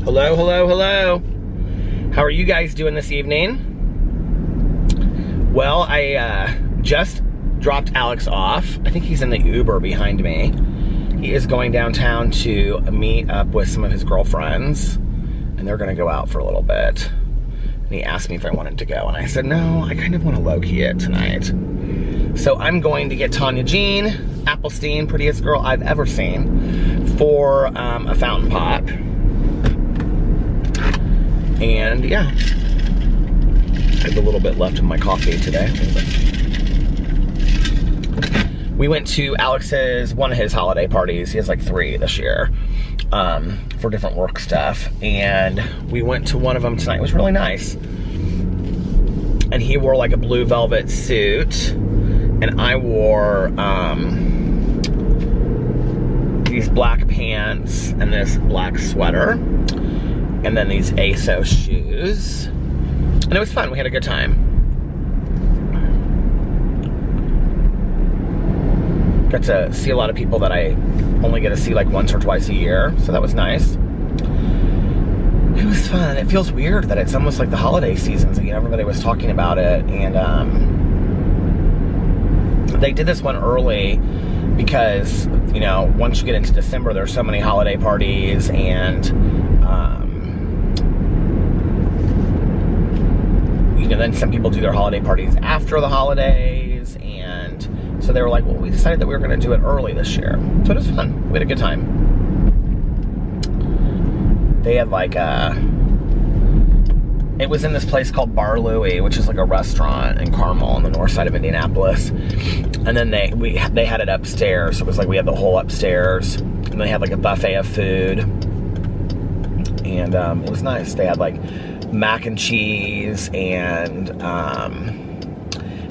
Hello, hello, hello. How are you guys doing this evening? Well, I just dropped Alex off. I think he's in the Uber behind me. He is going downtown to meet up with some of his girlfriends, and they're gonna go out for a little bit. And he asked me if I wanted to go, and I said, no, I kind of want to low-key it tonight. So I'm going to get Tanya Jean Applestein, prettiest girl I've ever seen, for a fountain pop. And yeah, I have a little bit left of my coffee today. We went to Alex's, one of his holiday parties. He has like 3 this year for different work stuff. And we went to one of them tonight. It was really nice. And he wore like a blue velvet suit. And I wore these black pants and this black sweater. And then these ASOS shoes. And it was fun. We had a good time. Got to see a lot of people that I only get to see like once or twice a year. So that was nice. It was fun. It feels weird that it's almost like the holiday seasons again. Everybody was talking about it. And they did this one early because, you know, once you get into December, there's so many holiday parties and you know, then some people do their holiday parties after the holidays, and so they were like, well, we decided that we were going to do it early this year. So it was fun. We had a good time. They had like it was in this place called Bar Louie, which is like a restaurant in Carmel on the north side of Indianapolis. And then they had it upstairs. So it was like we had the whole upstairs, and they had like a buffet of food. And it was nice. They had like mac and cheese and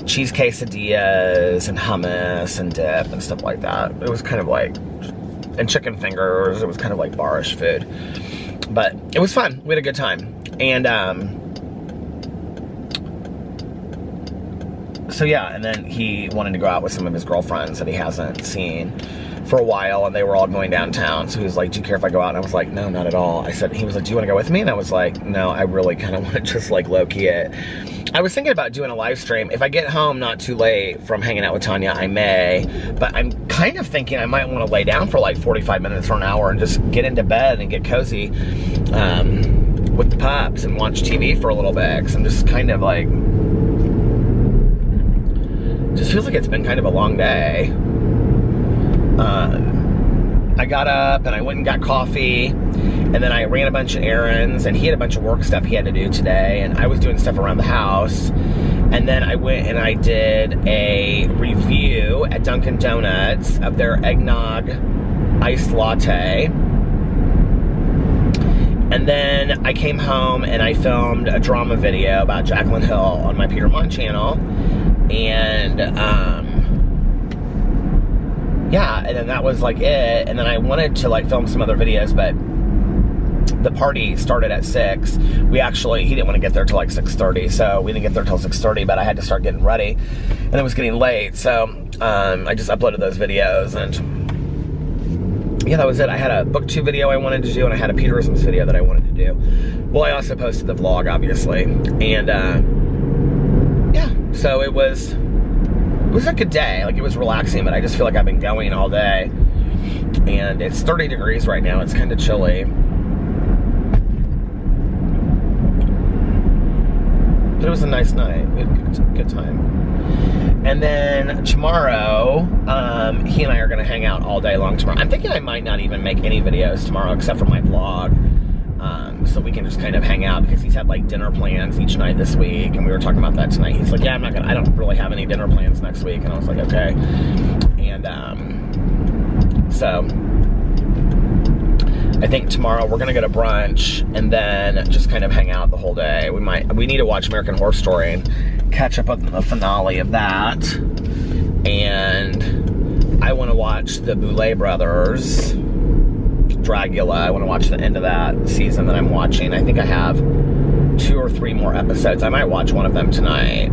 cheese quesadillas and hummus and dip and stuff like that. It was kind of like, and chicken fingers. It was kind of like bar-ish food. But it was fun. We had a good time. And so yeah, and then he wanted to go out with some of his girlfriends that he hasn't seen for a while, and they were all going downtown. So he was like, do you care if I go out? And I was like, no, not at all. He was like, do you want to go with me? And I was like, no, I really kind of want to just like low-key it. I was thinking about doing a live stream. If I get home not too late from hanging out with Tanya, I may, but I'm kind of thinking I might want to lay down for like 45 minutes or an hour and just get into bed and get cozy with the pups and watch TV for a little bit, because I'm just kind of like, just feels like it's been kind of a long day. I got up and I went and got coffee, and then I ran a bunch of errands, and he had a bunch of work stuff he had to do today, and I was doing stuff around the house. And then I went and I did a review at Dunkin' Donuts of their eggnog iced latte. And then I came home and I filmed a drama video about Jaclyn Hill on my Peter Mon channel. And yeah, and then that was like it. And then I wanted to like film some other videos, but the party started at 6. He didn't want to get there till like 6:30, so we didn't get there till 6:30, but I had to start getting ready, and it was getting late, so I just uploaded those videos, and yeah, that was it. I had a BookTube video I wanted to do, and I had a Peterisms video that I wanted to do. Well, I also posted the vlog, obviously, and yeah, so it was a good day. Like, it was relaxing, but I just feel like I've been going all day, and it's 30 degrees right now. It's kind of chilly. But it was a nice night. We had a good time. And then tomorrow, he and I are going to hang out all day long tomorrow. I'm thinking I might not even make any videos tomorrow except for my vlog. So we can just kind of hang out, because he's had like dinner plans each night this week, and we were talking about that tonight. He's like, yeah, I don't really have any dinner plans next week. And I was like, okay. And so I think tomorrow we're gonna go to brunch and then just kind of hang out the whole day. We need to watch American Horror Story and catch up on the finale of that. And I want to watch the Boulet Brothers Dragula. I want to watch the end of that season that I'm watching. I think I have 2 or 3 more episodes. I might watch one of them tonight.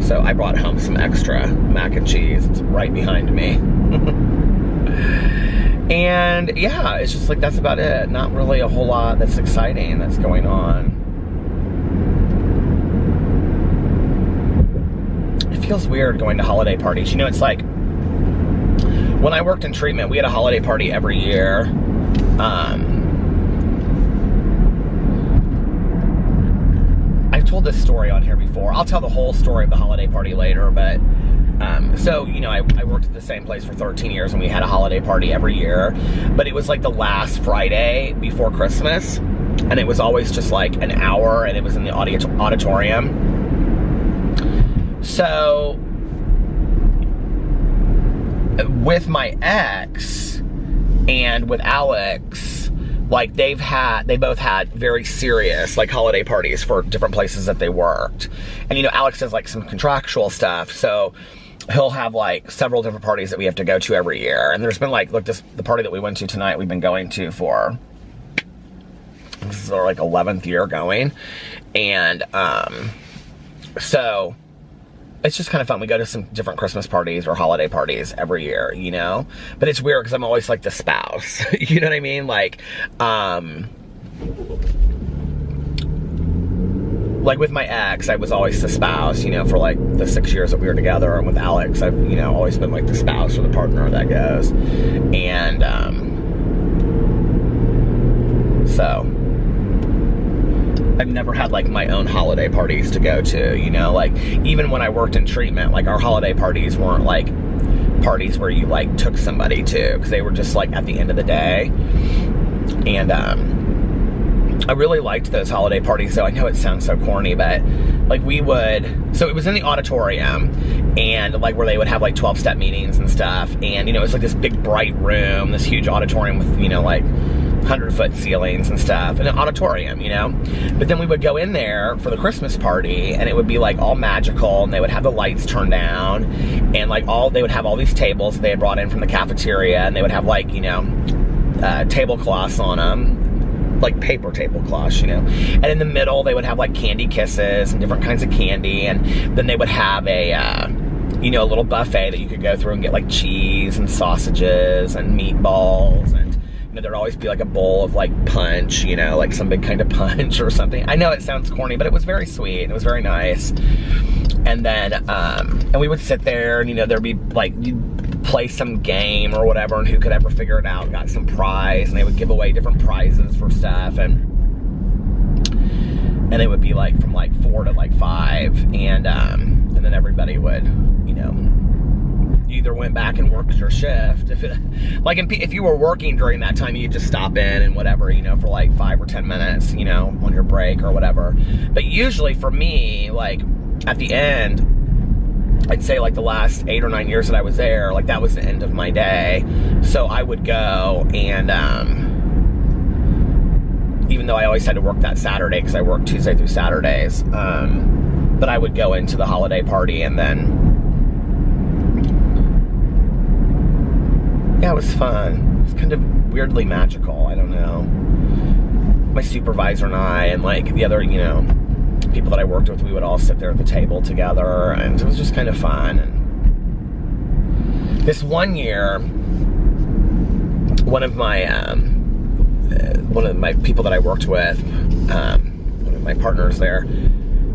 So I brought home some extra mac and cheese. It's right behind me. And yeah, it's just like, that's about it. Not really a whole lot that's exciting that's going on. It feels weird going to holiday parties. You know, it's like, when I worked in treatment, we had a holiday party every year. I've told this story on here before. I'll tell the whole story of the holiday party later, but so, you know, I worked at the same place for 13 years and we had a holiday party every year, but it was like the last Friday before Christmas, and it was always just like an hour, and it was in the auditorium. So with my ex and with Alex, like they both had very serious like holiday parties for different places that they worked. And you know, Alex has like some contractual stuff, so he'll have like several different parties that we have to go to every year. And there's been like, look, the party that we went to tonight, we've been going to for, this is our like 11th year going. And so it's just kind of fun. We go to some different Christmas parties or holiday parties every year, you know? But it's weird because I'm always like the spouse. You know what I mean? Like with my ex, I was always the spouse, you know, for like the 6 years that we were together. And with Alex, I've, you know, always been like the spouse or the partner that goes. And so I've never had like my own holiday parties to go to, you know, like even when I worked in treatment, like our holiday parties weren't like parties where you like took somebody to, because they were just like at the end of the day. And I really liked those holiday parties, though. I know it sounds so corny, but like so it was in the auditorium, and like where they would have like 12-step meetings and stuff. And, you know, it was like this big bright room, this huge auditorium with, you know, like 100-foot ceilings and stuff, in an auditorium, you know. But then we would go in there for the Christmas party, and it would be like all magical, and they would have the lights turned down, and like they would have all these tables that they had brought in from the cafeteria, and they would have like, you know, tablecloths on them, like paper tablecloths, you know. And in the middle, they would have like candy kisses and different kinds of candy, and then they would have a you know, a little buffet that you could go through and get like cheese and sausages and meatballs, and you know, there'd always be like a bowl of like punch, you know, like some big kind of punch or something. I know it sounds corny, but it was very sweet and it was very nice. And then and we would sit there, and you know, there'd be like, you'd play some game or whatever, and who could ever figure it out got some prize, and they would give away different prizes for stuff, and it would be like from like 4 to like 5, and then everybody would, you know, either went back and worked your shift. If you were working during that time, you just stop in and whatever, you know, for like 5 or 10 minutes, you know, on your break or whatever. But usually for me, like at the end, I'd say like the last 8 or 9 years that I was there, like that was the end of my day. So I would go, and even though I always had to work that Saturday because I worked Tuesday through Saturdays, but I would go into the holiday party, and then yeah, it was fun. It was kind of weirdly magical. I don't know. My supervisor and I, and like the other, you know, people that I worked with, we would all sit there at the table together, and it was just kind of fun. And this one year, one of my people that I worked with, one of my partners there,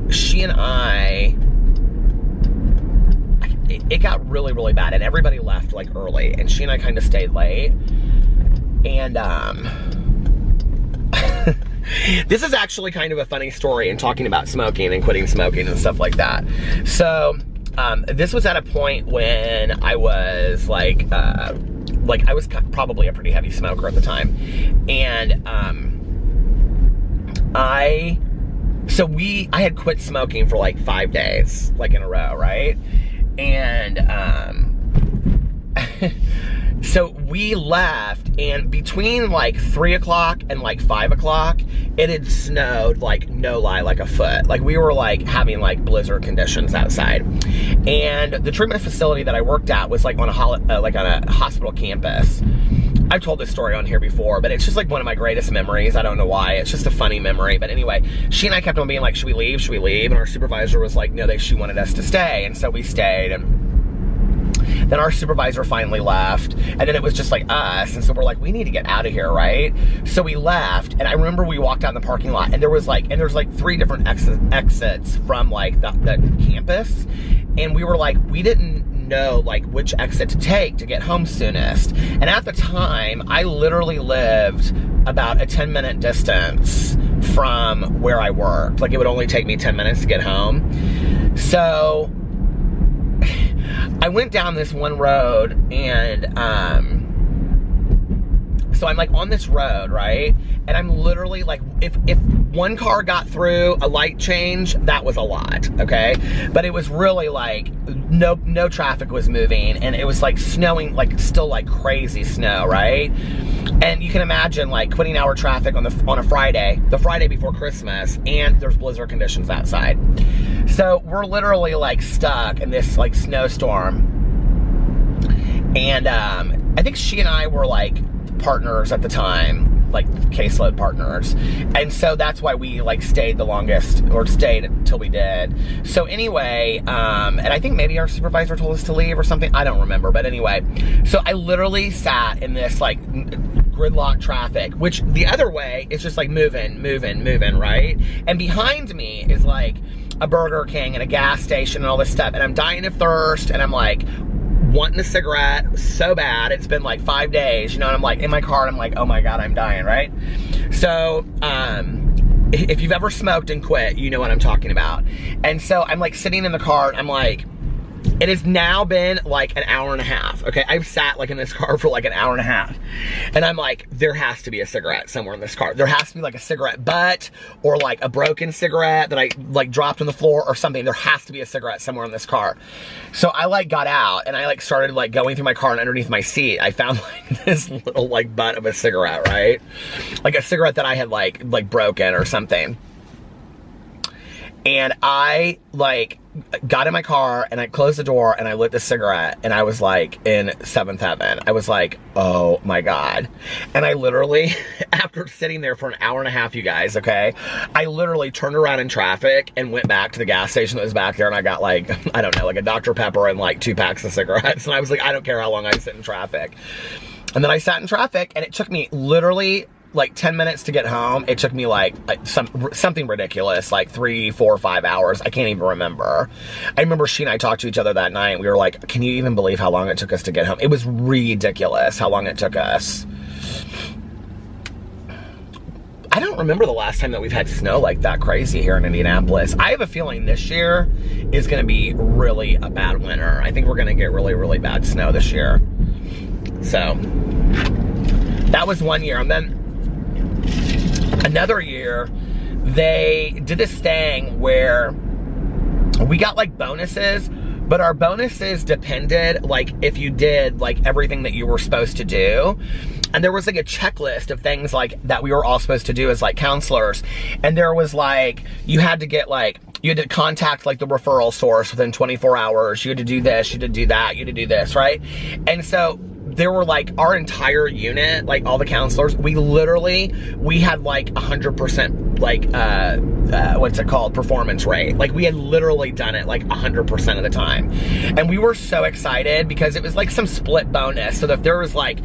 she and it got really, really bad, and everybody left like early, and she and I kind of stayed late. And this is actually kind of a funny story in talking about smoking and quitting smoking and stuff like that. So this was at a point when I was like I was probably a pretty heavy smoker at the time, and I had quit smoking for like 5 days, like in a row, right? And so we left, and between like 3 o'clock and like 5 o'clock, it had snowed, like no lie, like a foot. Like we were like having like blizzard conditions outside. And the treatment facility that I worked at was like on a hospital campus. I've told this story on here before, but it's just like one of my greatest memories. I don't know why. It's just a funny memory. But anyway, she and I kept on being like, should we leave? Should we leave? And our supervisor was like, no, she wanted us to stay. And so we stayed. And Then our supervisor finally left, and then it was just like us, and so we're like, we need to get out of here, right? So we left, and I remember we walked out in the parking lot, and there's like 3 different exits from like the campus, and we were like, we didn't know like which exit to take to get home soonest. And at the time, I literally lived about a 10-minute distance from where I worked. Like, it would only take me 10 minutes to get home. So I went down this one road, and so I'm like on this road, right? And I'm literally like, if one car got through a light change, that was a lot, okay? But it was really like, no traffic was moving, and it was like snowing, like still like crazy snow, right? And you can imagine like quitting hour traffic on a Friday, the Friday before Christmas, and there's blizzard conditions outside. So we're literally like stuck in this like snowstorm. And I think she and I were like partners at the time, like caseload partners, and so that's why we like stayed the longest, or stayed until we did. So anyway, and I think maybe our supervisor told us to leave or something, I don't remember, but anyway, so I literally sat in this like gridlock traffic, which the other way is just like moving, right? And behind me is like a Burger King and a gas station and all this stuff, and I'm dying of thirst, and I'm like wanting a cigarette so bad. It's been like 5 days, you know, and I'm like in my car, and I'm like, oh my God, I'm dying, right? So, if you've ever smoked and quit, you know what I'm talking about. And so I'm like sitting in the car, and I'm like, it has now been like an hour and a half, okay? I've sat like in this car for like an hour and a half, and I'm like, there has to be a cigarette somewhere in this car. There has to be like a cigarette butt, or like a broken cigarette that I like dropped on the floor or something. There has to be a cigarette somewhere in this car. So I like got out, and I like started like going through my car, and underneath my seat, I found like this little like butt of a cigarette, right? Like a cigarette that I had like broken or something. And I like got in my car, and I closed the door, and I lit the cigarette, and I was like in 7th heaven. I was like, oh my God. And I literally, after sitting there for an hour and a half, you guys, okay, I literally turned around in traffic and went back to the gas station that was back there, and I got like, I don't know, like a Dr. Pepper and like 2 packs of cigarettes. And I was like, I don't care how long I sit in traffic. And then I sat in traffic, and it took me literally like 10 minutes to get home. It took me like something ridiculous, like 3, 4, 5 hours. I can't even remember. I remember she and I talked to each other that night. We were like, can you even believe how long it took us to get home? It was ridiculous how long it took us. I don't remember the last time that we've had snow like that crazy here in Indianapolis. I have a feeling this year is gonna be really a bad winter. I think we're gonna get really, really bad snow this year. So that was one year. And then another year, they did this thing where we got like bonuses, but our bonuses depended like if you did like everything that you were supposed to do. And there was like a checklist of things like that we were all supposed to do as like counselors. And there was like, you had to get like, you had to contact like the referral source within 24 hours. You had to do this, you had to do that, you had to do this, right? And so there were like our entire unit, like all the counselors, we had like 100% like, what's it called? Performance rate. Like we had literally done it like 100% of the time. And we were so excited because it was like some split bonus. So that if there was like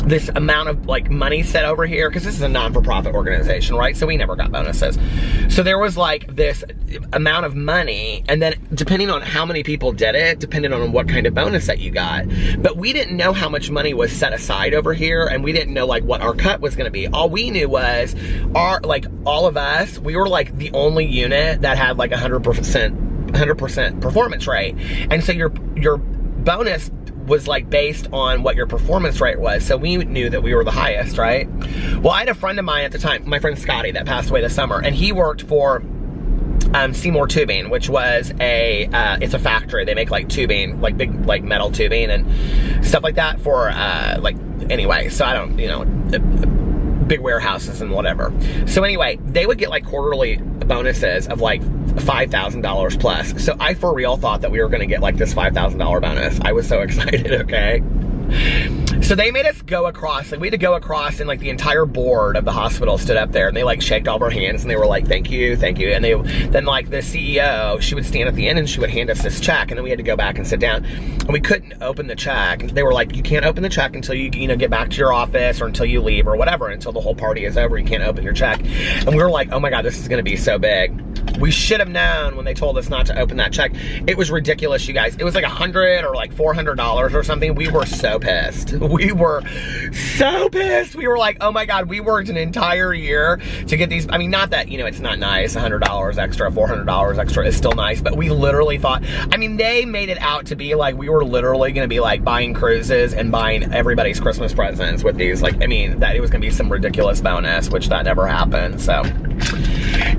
this amount of like money set over here, because this is a non-for-profit organization, right? So we never got bonuses. So there was like this amount of money, and then depending on how many people did it, depending on what kind of bonus that you got. But we didn't know how much money was set aside over here, and we didn't know like what our cut was gonna be. All we knew was all of us, we were like the only unit that had like 100% performance rate. And so your bonus was like based on what your performance rate was. So we knew that we were the highest, right? Well, I had a friend of mine at the time, my friend Scotty, that passed away this summer, and he worked for Seymour Tubing, which was it's a factory. They make like tubing, like big like metal tubing and stuff like that for anyway, so I don't, big warehouses and whatever. So anyway, they would get like quarterly bonuses of like $5,000 plus. So I for real thought that we were gonna get like this $5,000 bonus. I was so excited, okay? So they made us go across, like we had to go across, and like the entire board of the hospital stood up there, and they like shaked all of our hands, and they were like, thank you, thank you. And then like the CEO, she would stand at the end and she would hand us this check, and then we had to go back and sit down, and we couldn't open the check. They were like, you can't open the check until you know, get back to your office, or until you leave, or whatever, until the whole party is over, you can't open your check. And we were like, oh my God, this is gonna be so big. We should have known when they told us not to open that check. It was ridiculous, you guys. It was like $100 or like $400 or something. We were so pissed. We were so pissed. We were like, oh my God, we worked an entire year to get these. I mean, not that, you know, it's not nice. $100 extra, $400 extra is still nice, but we literally thought, I mean, they made it out to be like we were literally gonna be like buying cruises and buying everybody's Christmas presents with these. Like, I mean, that it was gonna be some ridiculous bonus, which that never happened, so.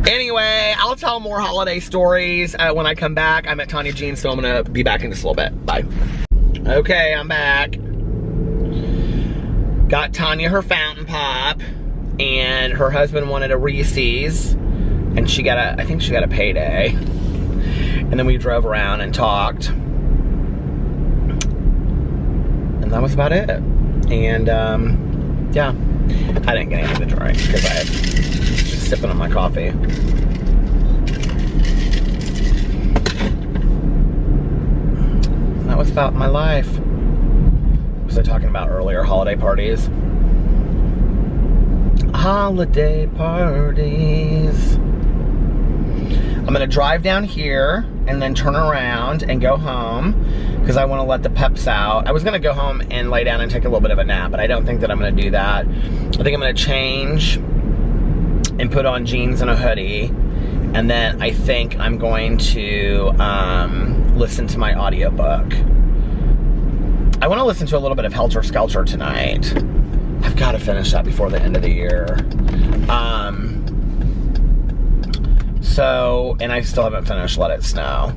Anyway, I'll tell more holiday stories when I come back. I'm at Tanya Jean, so I'm gonna be back in just a little bit. Bye. Okay, I'm back. Got Tanya her fountain pop, and her husband wanted a Reese's, and she got I think she got a payday. And then we drove around and talked, and that was about it. And yeah, I didn't get anything to drink because I was just sipping on my coffee. That was about my life. What was I talking about earlier? Holiday parties. Holiday parties. I'm gonna drive down here and then turn around and go home because I want to let the peps out. I was gonna go home and lay down and take a little bit of a nap, but I don't think that I'm gonna do that. I think I'm gonna change and put on jeans and a hoodie, and then I think I'm going to listen to my audiobook. I want to listen to a little bit of Helter Skelter tonight. I've got to finish that before the end of the year. And I still haven't finished Let It Snow.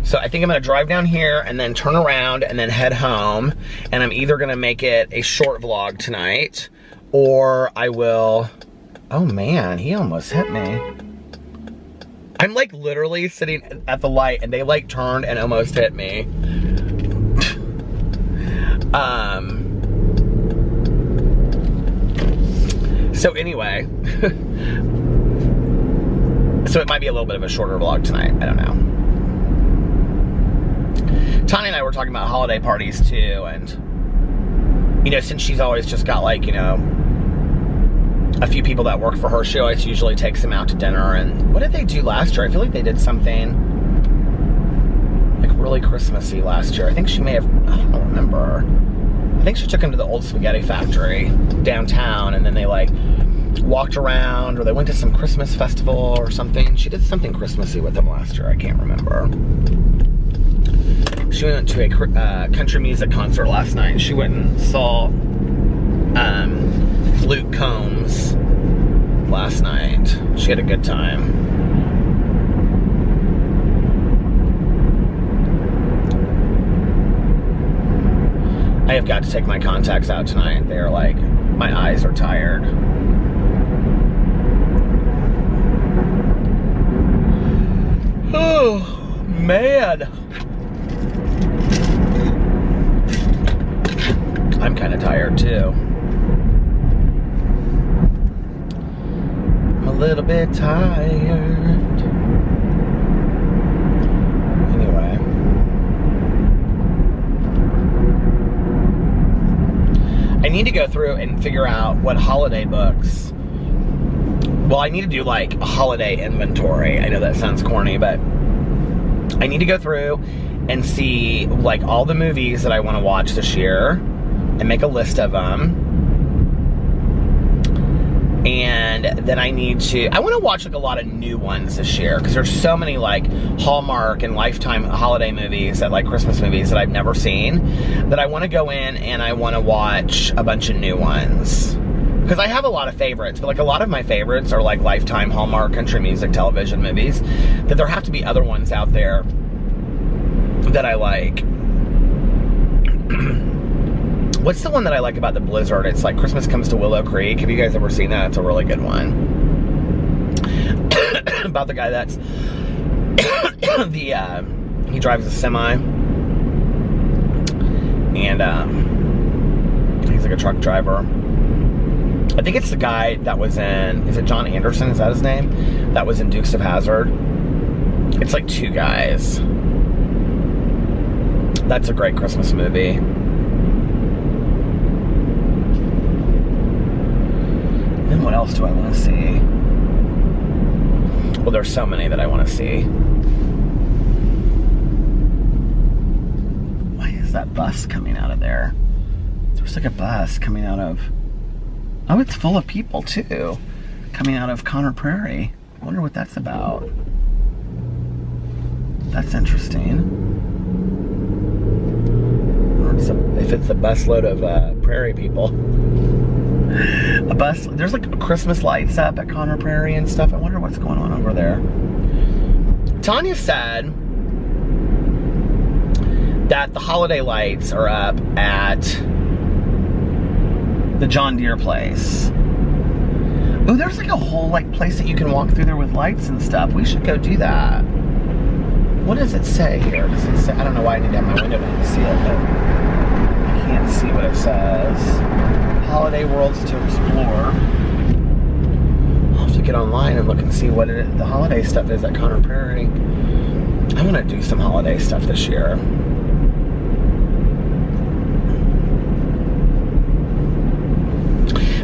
So I think I'm gonna drive down here and then turn around and then head home. And I'm either gonna make it a short vlog tonight, or I will, oh man, he almost hit me. I'm like literally sitting at the light and they like turned and almost hit me. So anyway, so it might be a little bit of a shorter vlog tonight, I don't know. Tanya and I were talking about holiday parties too, and you know, since she's always just got like, you know, a few people that work for her, she always usually takes them out to dinner. And what did they do last year? I feel like they did something like really Christmassy last year. I think she may have, I don't remember. I think she took them to the old spaghetti factory downtown, and then they like walked around, or they went to some Christmas festival or something. She did something Christmassy with them last year. I can't remember. She went to a country music concert last night. She went and saw Luke Combs last night. She had a good time. I have got to take my contacts out tonight. They're like, my eyes are tired. Oh, man. I'm kind of tired too. I'm a little bit tired. Anyway. I need to go through and figure out what holiday books. Well, I need to do like a holiday inventory. I know that sounds corny, but I need to go through and see like all the movies that I want to watch this year and make a list of them. And then I want to watch like a lot of new ones this year, because there's so many like Hallmark and Lifetime holiday movies, that like Christmas movies that I've never seen, that I want to go in and I want to watch a bunch of new ones. Because I have a lot of favorites, but like a lot of my favorites are like Lifetime, Hallmark, country music, television movies, that there have to be other ones out there that I like. What's the one that I like about the Blizzard? It's like Christmas Comes to Willow Creek. Have you guys ever seen that? It's a really good one. About the guy that's he drives a semi, and He's like a truck driver. I think it's the guy that was in, is it John Anderson? Is that his name? That was in Dukes of Hazzard. It's like two guys. That's a great Christmas movie. Then what else do I want to see? Well, there's so many that I want to see. Why is that bus coming out of there? There's like a bus coming out of... Oh, it's full of people too. Coming out of Conner Prairie. I wonder what that's about. That's interesting. If it's a busload of prairie people. A bus, there's like Christmas lights up at Conner Prairie and stuff. I wonder what's going on over there. Tanya said that the holiday lights are up at the John Deere place. Oh, there's like a whole like place that you can walk through there with lights and stuff. We should go do that. What does it say here? Does it say, I don't know why I need to have my window down to see it, but I can't see what it says. Holiday worlds to explore. I'll have to get online and look and see what the holiday stuff is at Conner Prairie. I want to do some holiday stuff this year.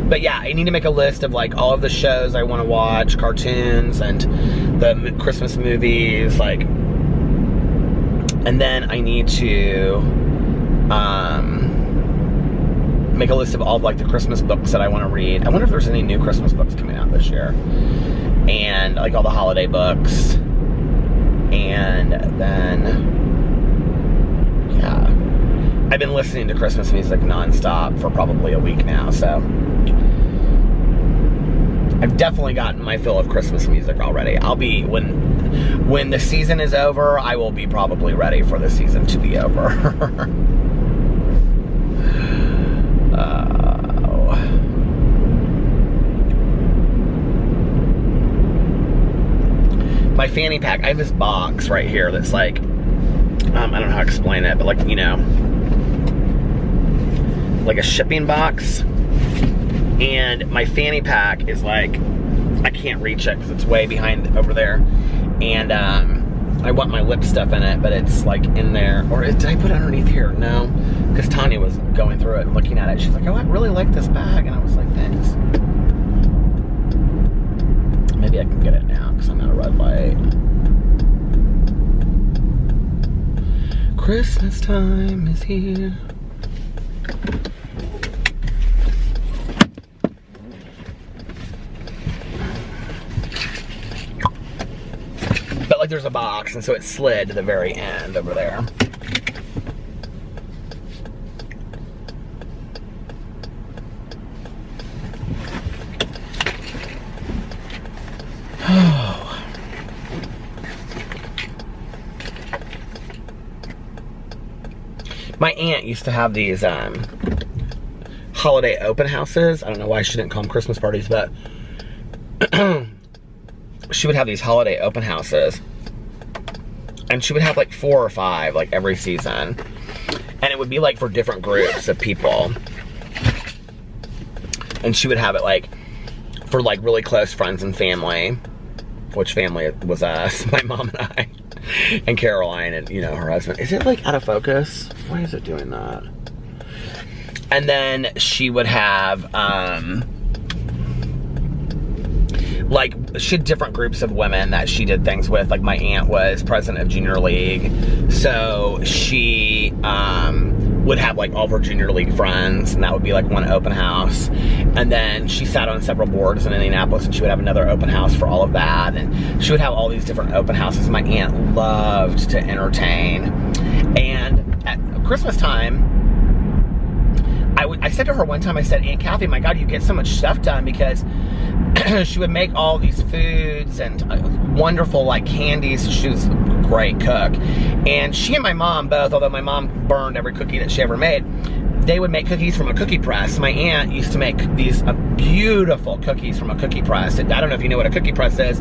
But yeah, I need to make a list of like all of the shows I want to watch, cartoons and the Christmas movies, like, and then I need to make a list of all of like the Christmas books that I want to read. I wonder if there's any new Christmas books coming out this year, and like all the holiday books, and then yeah, I've been listening to Christmas music nonstop for probably a week now, so I've definitely gotten my fill of Christmas music already. I'll be, when the season is over, I will be probably ready for the season to be over. My fanny pack, I have this box right here that's like, I don't know how to explain it, but like, you know, like a shipping box. And my fanny pack is like, I can't reach it because it's way behind over there. And I want my lip stuff in it, but it's like in there. Or did I put it underneath here? No, because Tanya was going through it and looking at it. She's like, oh, I really like this bag. And I was like, thanks. Maybe I can get it now because I'm at a red light. Christmas time is here. Like there's a box, and so it slid to the very end over there. My aunt used to have these holiday open houses. I don't know why she didn't call them Christmas parties, but she would have these holiday open houses. And she would have like 4 or 5 like every season. And it would be like for different groups of people. And she would have it like for like really close friends and family. Which family was us, my mom and I. And Caroline and, you know, her husband. Is it like out of focus? Why is it doing that? And then she would have like, she had different groups of women that she did things with. Like, my aunt was president of Junior League, so she would have like all of her Junior League friends, and that would be like one open house. And then she sat on several boards in Indianapolis, and she would have another open house for all of that. And she would have all these different open houses. My aunt loved to entertain. And at Christmas time, I said to her one time, I said, Aunt Kathy, my God, you get so much stuff done, because she would make all these foods and wonderful like candies. She was a great cook. And she and my mom both, although my mom burned every cookie that she ever made, they would make cookies from a cookie press. My aunt used to make these beautiful cookies from a cookie press. I don't know if you know what a cookie press is,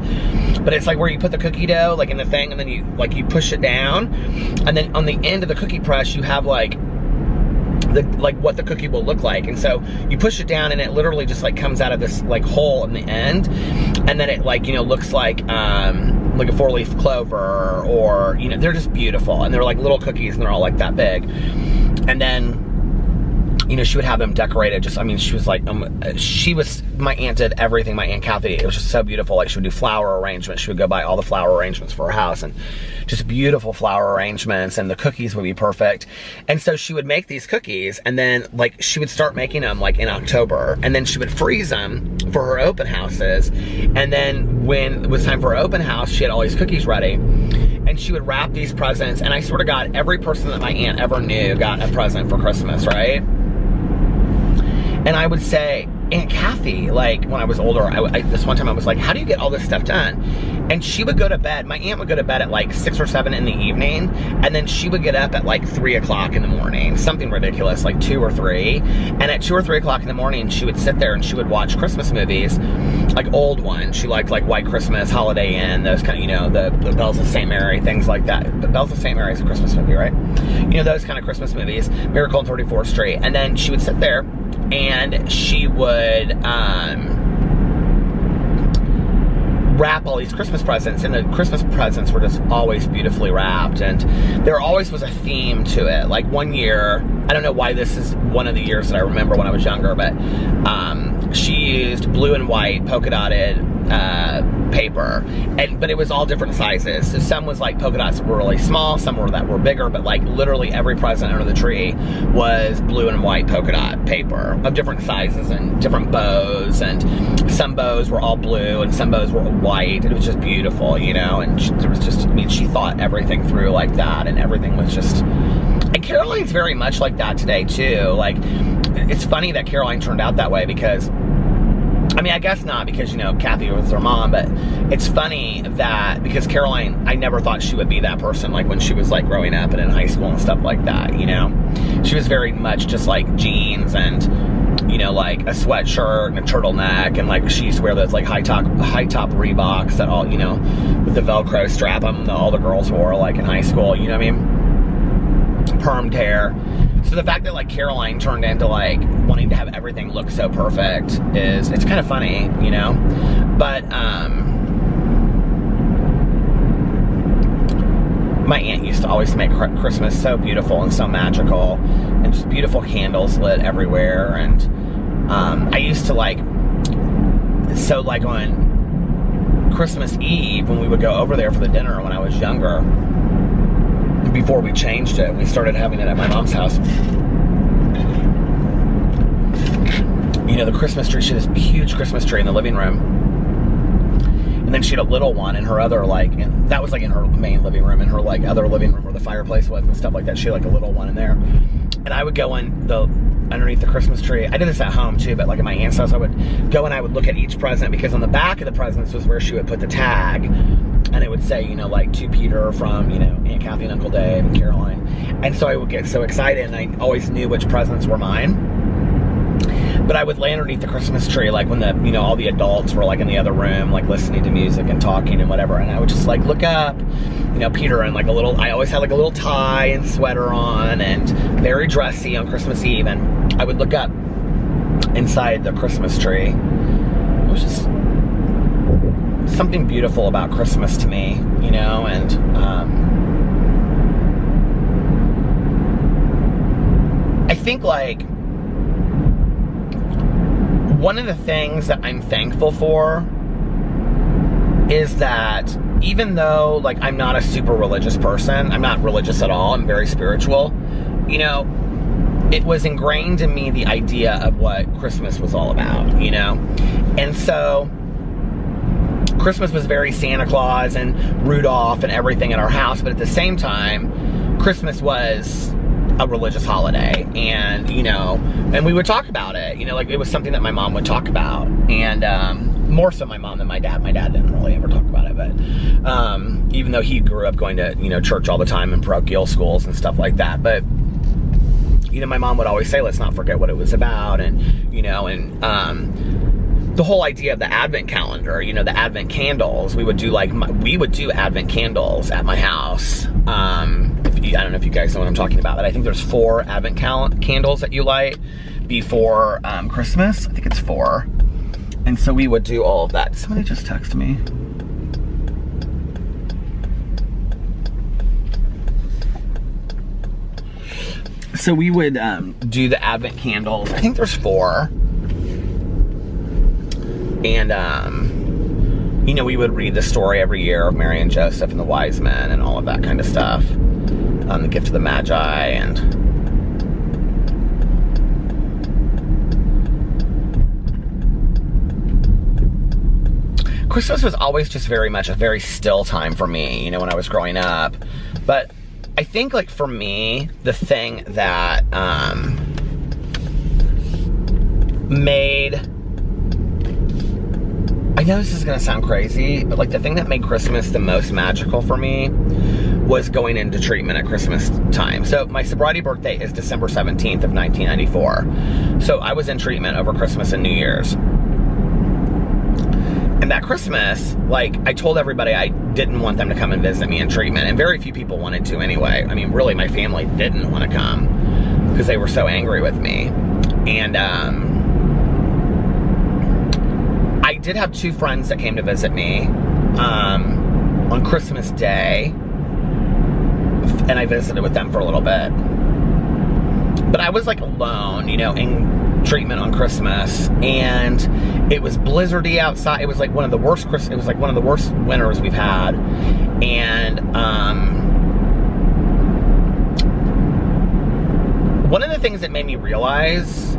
but it's like where you put the cookie dough like in the thing, and then you push it down, and then on the end of the cookie press you have like like what the cookie will look like. And so you push it down and it literally just like comes out of this like hole in the end, and then it like, you know, looks like a 4-leaf clover, or, you know, they're just beautiful, and they're like little cookies, and they're all like that big. And then, you know, she would have them decorated. Just, I mean, she was like, my aunt did everything. My Aunt Kathy, it was just so beautiful. Like, she would do flower arrangements. She would go buy all the flower arrangements for her house, and just beautiful flower arrangements, and the cookies would be perfect. And so she would make these cookies, and then like she would start making them like in October, and then she would freeze them for her open houses. And then when it was time for her open house, she had all these cookies ready, and she would wrap these presents. And I swear to God, every person that my aunt ever knew got a present for Christmas, right? And I would say, Aunt Kathy, like when I was older, this one time I was like, how do you get all this stuff done? And she would go to bed, my aunt would go to bed at like 6 or 7 in the evening, and then she would get up at like 3 o'clock in the morning, something ridiculous, like 2 or 3. And at 2 or 3 o'clock in the morning, she would sit there and she would watch Christmas movies, like old ones. She liked like White Christmas, Holiday Inn, those kind of, you know, the Bells of St. Mary, things like that. The Bells of St. Mary is a Christmas movie, right? You know, those kind of Christmas movies, Miracle on 34th Street. And then she would sit there and she would wrap all these Christmas presents, and the Christmas presents were just always beautifully wrapped, and there always was a theme to it. Like one year, I don't know why this is one of the years that I remember when I was younger, but she used blue and white polka dotted paper, but it was all different sizes. So some was like polka dots were really small, some were that were bigger, but like literally every present under the tree was blue and white polka dot paper of different sizes and different bows, and some bows were all blue and some bows were white. It was just beautiful, you know. And there was just, I mean, she thought everything through like that, and everything was just, and Caroline's very much like that today too. Like, it's funny that Caroline turned out that way, because I mean, I guess not, because, you know, Kathy was her mom, but it's funny that, because Caroline, I never thought she would be that person, like when she was like growing up and in high school and stuff like that, you know. She was very much just like jeans and, you know, like a sweatshirt and a turtleneck, and like she used to wear those like high top Reeboks that all, you know, with the Velcro strap on that all the girls wore like in high school, you know what I mean? Permed hair. So the fact that like Caroline turned into like wanting to have everything look so perfect it's kind of funny, you know. But my aunt used to always make Christmas so beautiful and so magical, and just beautiful candles lit everywhere. And I used to like, so like on Christmas Eve when we would go over there for the dinner when I was younger, before we changed it, we started having it at my mom's house. You know, the Christmas tree, she had this huge Christmas tree in the living room. And then she had a little one in her other, like, and that was like in her main living room, and her like other living room where the fireplace was and stuff like that. She had like a little one in there. And I would go underneath the Christmas tree. I did this at home too, but like at my aunt's house, I would go and I would look at each present, because on the back of the presents was where she would put the tag. And it would say, you know, like, to Peter from, you know, Aunt Kathy and Uncle Dave and Caroline. And so I would get so excited, and I always knew which presents were mine. But I would lay underneath the Christmas tree, like when the, you know, all the adults were like in the other room, like listening to music and talking and whatever. And I would just like look up, you know, Peter in like a little, I always had like a little tie and sweater on, and very dressy on Christmas Eve. And I would look up inside the Christmas tree. It was just something beautiful about Christmas to me, you know. And I think like one of the things that I'm thankful for is that even though like I'm not a super religious person, I'm not religious at all, I'm very spiritual, you know, it was ingrained in me the idea of what Christmas was all about, you know. And so Christmas was very Santa Claus and Rudolph and everything at our house, but at the same time, Christmas was a religious holiday, and, you know, and we would talk about it, you know, like it was something that my mom would talk about, and more so my mom than my dad. My dad didn't really ever talk about it, but even though he grew up going to, you know, church all the time and parochial schools and stuff like that, but, you know, my mom would always say, let's not forget what it was about, and, you know, and the whole idea of the Advent calendar, you know, the Advent candles, we would do like, we would do Advent candles at my house. If don't know if you guys know what I'm talking about, but I think there's 4 Advent candles that you light before Christmas. I think it's 4. And so we would do all of that. Somebody just texted me. So we would do the Advent candles. I think there's 4. And, you know, we would read the story every year of Mary and Joseph and the wise men and all of that kind of stuff. The gift of the Magi and... Christmas was always just very much a very still time for me, you know, when I was growing up. But I think, like, for me, the thing that made... I know this is gonna sound crazy, but like the thing that made Christmas the most magical for me was going into treatment at Christmas time. So my sobriety birthday is December 17th of 1994. So I was in treatment over Christmas and New Year's. And that Christmas, like, I told everybody I didn't want them to come and visit me in treatment, and very few people wanted to anyway. I mean, really, my family didn't want to come because they were so angry with me. And I did have 2 friends that came to visit me on Christmas Day, and I visited with them for a little bit. But I was like alone, you know, in treatment on Christmas, and it was blizzardy outside. It was like one of the worst winters we've had. And one of the things that made me realize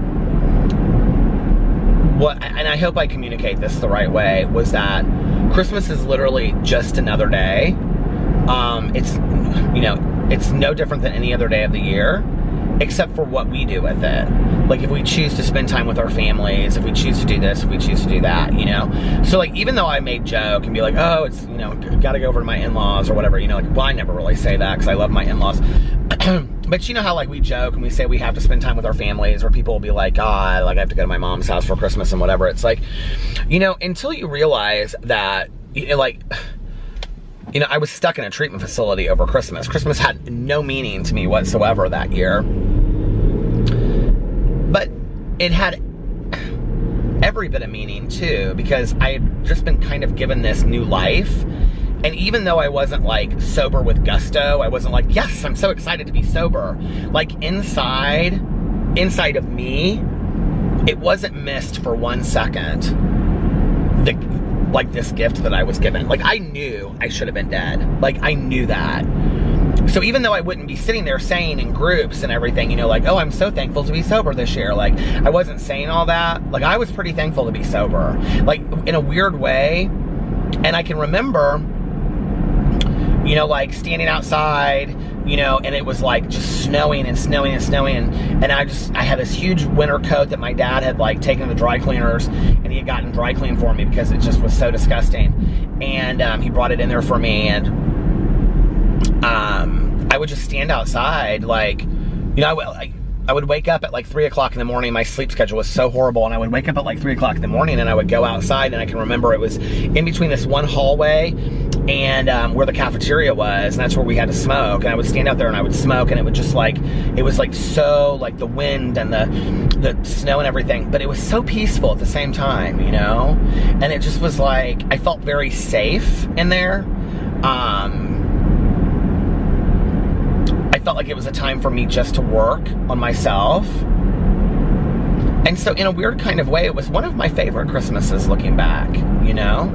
and I hope I communicate this the right way, was that Christmas is literally just another day. It's, you know, it's no different than any other day of the year, except for what we do with it. Like, if we choose to spend time with our families, if we choose to do this, if we choose to do that, you know? So, like, even though I may joke and be like, oh, it's, you know, gotta go over to my in-laws or whatever, you know, like, well, I never really say that because I love my in-laws. But you know how, like, we joke and we say we have to spend time with our families, or people will be like, God, like, I have to go to my mom's house for Christmas and whatever. It's like, you know, until you realize that, you know, like, you know, I was stuck in a treatment facility over Christmas. Christmas had no meaning to me whatsoever that year. But it had every bit of meaning, too, because I had just been kind of given this new life. And even though I wasn't, like, sober with gusto, I wasn't like, yes, I'm so excited to be sober. Like, inside of me, it wasn't missed for 1 second, like, this gift that I was given. Like, I knew I should have been dead. Like, I knew that. So even though I wouldn't be sitting there saying in groups and everything, you know, like, oh, I'm so thankful to be sober this year. Like, I wasn't saying all that. Like, I was pretty thankful to be sober. Like, in a weird way. And I can remember, you know, like, standing outside, you know, and it was like just snowing and snowing and snowing, and I had this huge winter coat that my dad had, like, taken to the dry cleaners, and he had gotten dry cleaned for me because it just was so disgusting. And he brought it in there for me, and I would just stand outside, like, you know, I would wake up at like 3 o'clock in the morning. My sleep schedule was so horrible, and I would wake up at like 3 o'clock in the morning, and I would go outside, and I can remember it was in between this one hallway and where the cafeteria was, and that's where we had to smoke. And I would stand out there and I would smoke, and it would just, like, it was like so, like, the wind and the snow and everything, but it was so peaceful at the same time, you know? And it just was like, I felt very safe in there. I felt like it was a time for me just to work on myself. And so in a weird kind of way, it was one of my favorite Christmases looking back, you know?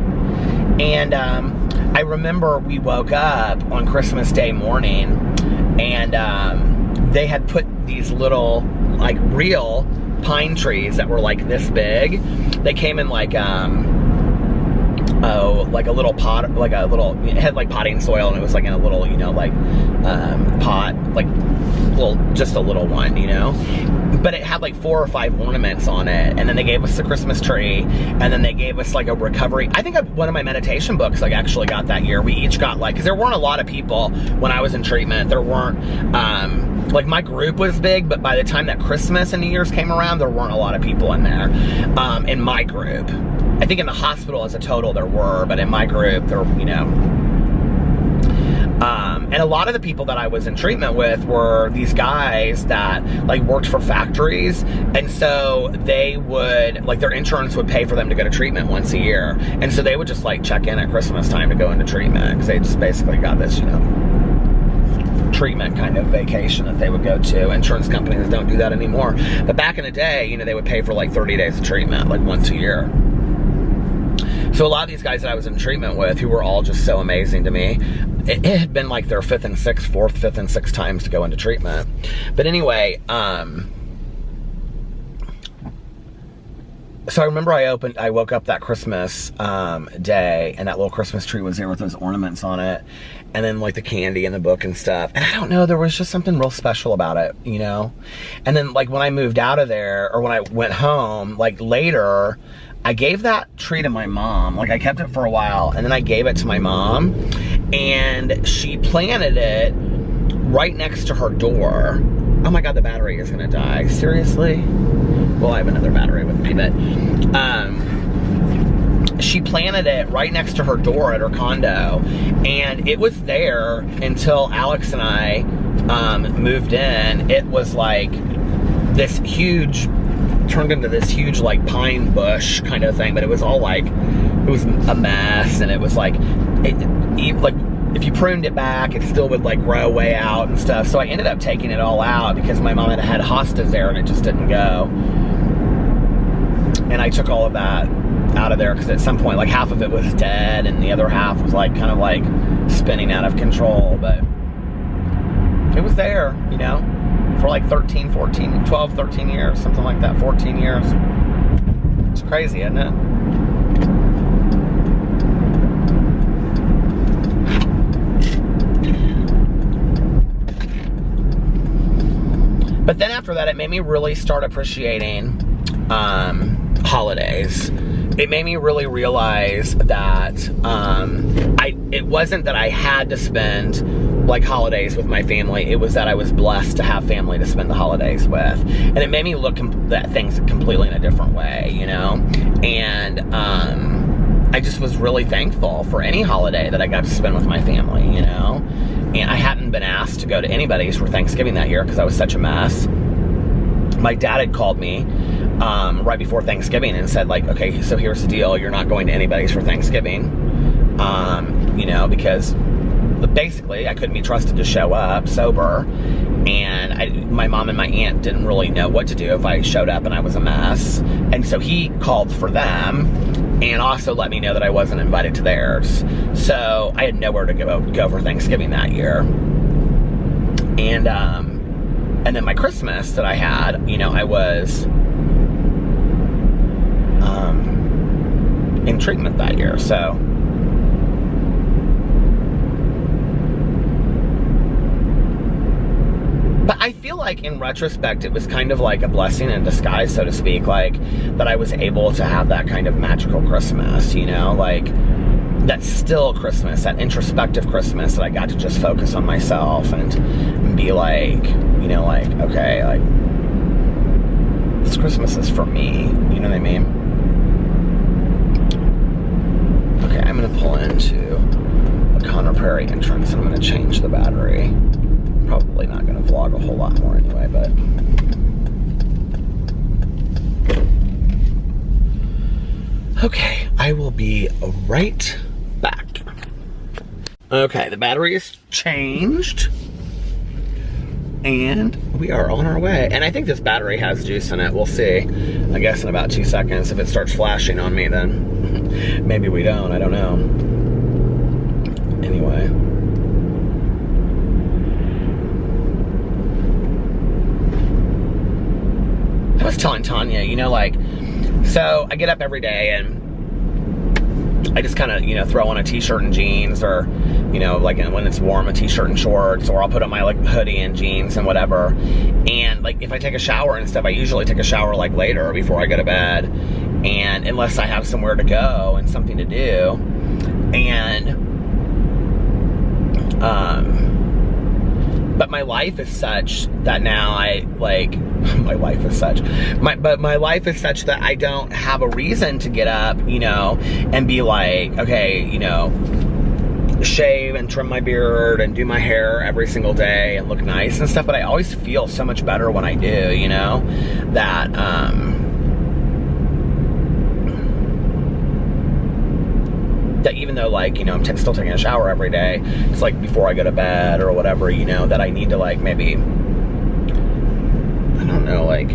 And I remember we woke up on Christmas Day morning, and they had put these little, like, real pine trees that were like this big. They came in like, like a little pot, like a little, it had like potting soil, and it was like in a little, you know, like pot, like just a little one, you know, but it had like 4 or 5 ornaments on it. And then they gave us the Christmas tree, and then they gave us like a recovery. I think one of my meditation books, like, actually got that year. We each got, like, because there weren't a lot of people when I was in treatment. There weren't, like, my group was big, but by the time that Christmas and New Year's came around, there weren't a lot of people in there, in my group. I think in the hospital as a total there were, but in my group there, you know. And a lot of the people that I was in treatment with were these guys that like worked for factories, and so they would, like, their insurance would pay for them to go to treatment once a year, and so they would just like check in at Christmas time to go into treatment, because they just basically got this, you know, treatment kind of vacation that they would go to. Insurance companies don't do that anymore, but back in the day, you know, they would pay for like 30 days of treatment, like once a year. So a lot of these guys that I was in treatment with, who were all just so amazing to me, it had been like their fifth and sixth times to go into treatment. But anyway, so I remember I woke up that Christmas day, and that little Christmas tree was there with those ornaments on it, and then like the candy and the book and stuff. And I don't know, there was just something real special about it, you know? And then like when I moved out of there, or when I went home, like later, I gave that tree to my mom. Like I kept it for a while, and then I gave it to my mom, and she planted it right next to her door. Oh my God, the battery is gonna die. Seriously? Well, I have another battery with me, but she planted it right next to her door at her condo, and it was there until Alex and I moved in. It was like this huge, turned into this huge like pine bush kind of thing, but it was all like, it was a mess, and it was like, like if you pruned it back, it still would like grow way out and stuff. So I ended up taking it all out because my mom had hostas there and it just didn't go. And I took all of that out of there because at some point, like half of it was dead and the other half was like kind of like spinning out of control. But it was there, you know, for like 13 years, something like that, 14 years. It's crazy, isn't it? But then after that, it made me really start appreciating holidays. It made me really realize that it wasn't that I had to spend like holidays with my family. It was that I was blessed to have family to spend the holidays with. And it made me look at things completely in a different way, you know? And I just was really thankful for any holiday that I got to spend with my family, you know? And I hadn't been asked to go to anybody's for Thanksgiving that year because I was such a mess. My dad had called me right before Thanksgiving and said, like, okay, so here's the deal. You're not going to anybody's for Thanksgiving, you know, because basically I couldn't be trusted to show up sober. And my mom and my aunt didn't really know what to do if I showed up and I was a mess. And so he called for them and also let me know that I wasn't invited to theirs. So I had nowhere to go for Thanksgiving that year. And then my Christmas that I had, you know, I was in treatment that year, so. But I feel like in retrospect, it was kind of like a blessing in disguise, so to speak, like that I was able to have that kind of magical Christmas, you know, like that still Christmas, that introspective Christmas that I got to just focus on myself and be like, you know, like, okay, like this Christmas is for me, you know what I mean? Okay, I'm gonna pull into a Conner Prairie entrance and I'm gonna change the battery. Probably not gonna vlog a whole lot more anyway, but. Okay, I will be right back. Okay, the battery is changed. And we are on our way. And I think this battery has juice in it. We'll see. I guess in about 2 seconds. If it starts flashing on me, then maybe we don't. I don't know. Anyway. I was telling Tanya, you know, like, so I get up every day and I just kind of, you know, throw on a t-shirt and jeans, or, you know, like when it's warm, a t-shirt and shorts, or I'll put on my like hoodie and jeans and whatever. And like if I take a shower and stuff, I usually take a shower like later before I go to bed, and unless I have somewhere to go and something to do. And but my life is such that now I like my life is such that I don't have a reason to get up, you know, and be like, okay, you know, shave and trim my beard and do my hair every single day and look nice and stuff, but I always feel so much better when I do, you know, that, that even though, like, you know, I'm still taking a shower every day, it's like before I go to bed or whatever, you know, that I need to, like, maybe, I don't know, like,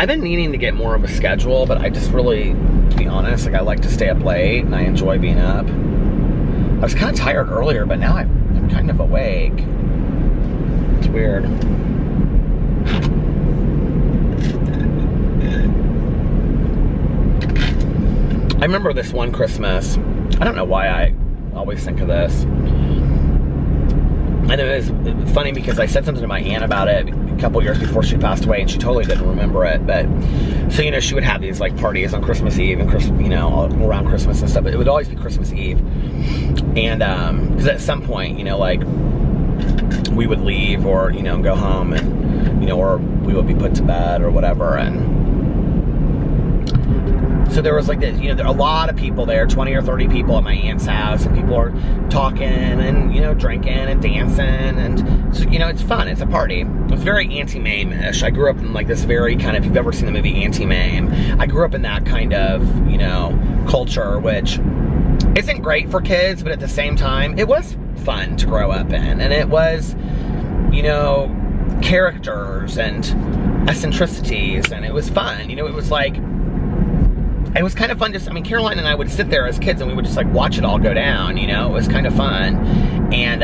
I've been needing to get more of a schedule, but I just really, to be honest, like, I like to stay up late and I enjoy being up. I was kind of tired earlier, but now I'm kind of awake. It's weird. I remember this one Christmas. I don't know why I always think of this. And it was funny because I said something to my aunt about it a couple years before she passed away, and she totally didn't remember it. But so, you know, she would have these like parties on Christmas Eve and you know, all around Christmas and stuff. But it would always be Christmas Eve, and because at some point, you know, like we would leave or, you know, go home, and, you know, or we would be put to bed or whatever, and so there was like this, you know, there are a lot of people there, 20 or 30 people at my aunt's house, and people are talking and, you know, drinking and dancing, and so, you know, it's fun, it's a party. It was very Auntie Mame-ish. I grew up in like this very kind of, if you've ever seen the movie Auntie Mame, I grew up in that kind of, you know, culture, which isn't great for kids, but at the same time, it was fun to grow up in, and it was, you know, characters and eccentricities, and it was fun, you know, it was like, it was kind of fun. I mean, Caroline and I would sit there as kids and we would just like watch it all go down, you know, it was kind of fun. And,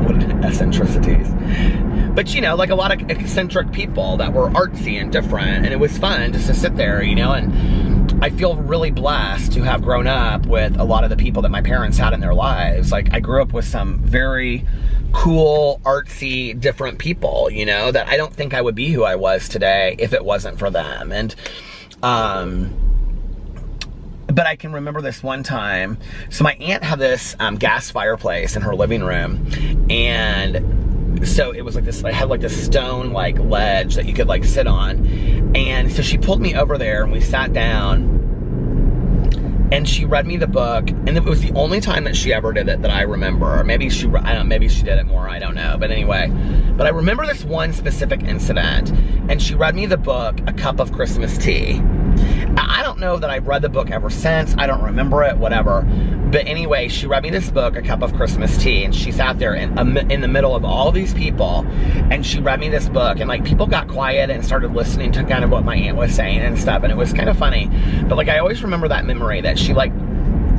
what eccentricities. But, you know, like a lot of eccentric people that were artsy and different, and it was fun just to sit there, you know, and I feel really blessed to have grown up with a lot of the people that my parents had in their lives. Like, I grew up with some very cool, artsy, different people, you know, that I don't think I would be who I was today if it wasn't for them. And, but I can remember this one time, so my aunt had this gas fireplace in her living room, and so it was like this, I had like this stone like ledge that you could like sit on, and so she pulled me over there and we sat down, and she read me the book, and it was the only time that she ever did it that I remember. Or maybe she, I don't know, maybe she did it more, I don't know. But anyway, but I remember this one specific incident, and she read me the book, A Cup of Christmas Tea. I don't know that I've read the book ever since, I don't remember it, whatever. But anyway, she read me this book, A Cup of Christmas Tea, and she sat there in the middle of all these people, and she read me this book, and like people got quiet and started listening to kind of what my aunt was saying and stuff, and it was kind of funny. But like I always remember that memory that she like,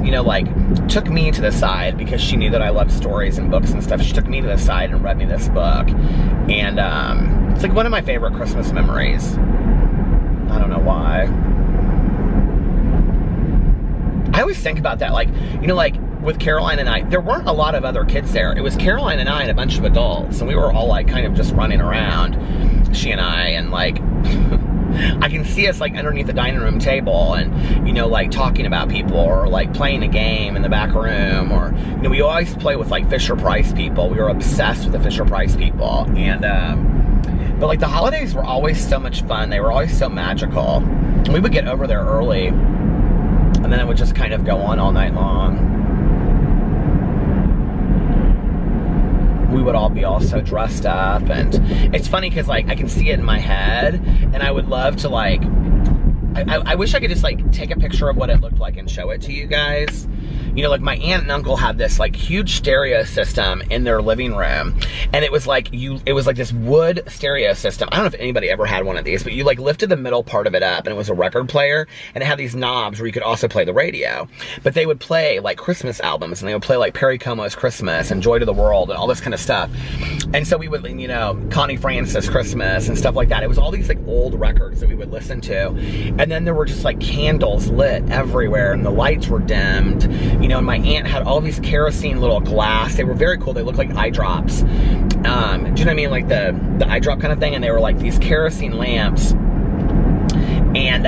you know, like took me to the side because she knew that I loved stories and books and stuff. She took me to the side and read me this book, and it's like one of my favorite Christmas memories. I don't know why. I always think about that, like, you know, like with Caroline and I, there weren't a lot of other kids there. It was Caroline and I and a bunch of adults, and we were all like kind of just running around, she and I, and like I can see us like underneath the dining room table and, you know, like talking about people or like playing a game in the back room, or, you know, we always play with like Fisher-Price people. We were obsessed with the Fisher-Price people, and but like the holidays were always so much fun. They were always so magical, and we would get over there early, and then it would just kind of go on all night long. We would all be all so dressed up, and it's funny because like I can see it in my head, and I would love to like, I wish I could just like take a picture of what it looked like and show it to you guys. You know, like my aunt and uncle had this like huge stereo system in their living room, and it was like this wood stereo system. I don't know if anybody ever had one of these, but you like lifted the middle part of it up, and it was a record player, and it had these knobs where you could also play the radio. But they would play like Christmas albums, and they would play like Perry Como's Christmas and Joy to the World and all this kind of stuff. And so we would, you know, Connie Francis Christmas and stuff like that. It was all these like old records that we would listen to, and then there were just like candles lit everywhere, and the lights were dimmed. You know, and my aunt had all these kerosene little glass. They were very cool. They looked like eye drops. Do you know what I mean? Like the eye drop kind of thing. And they were like these kerosene lamps. And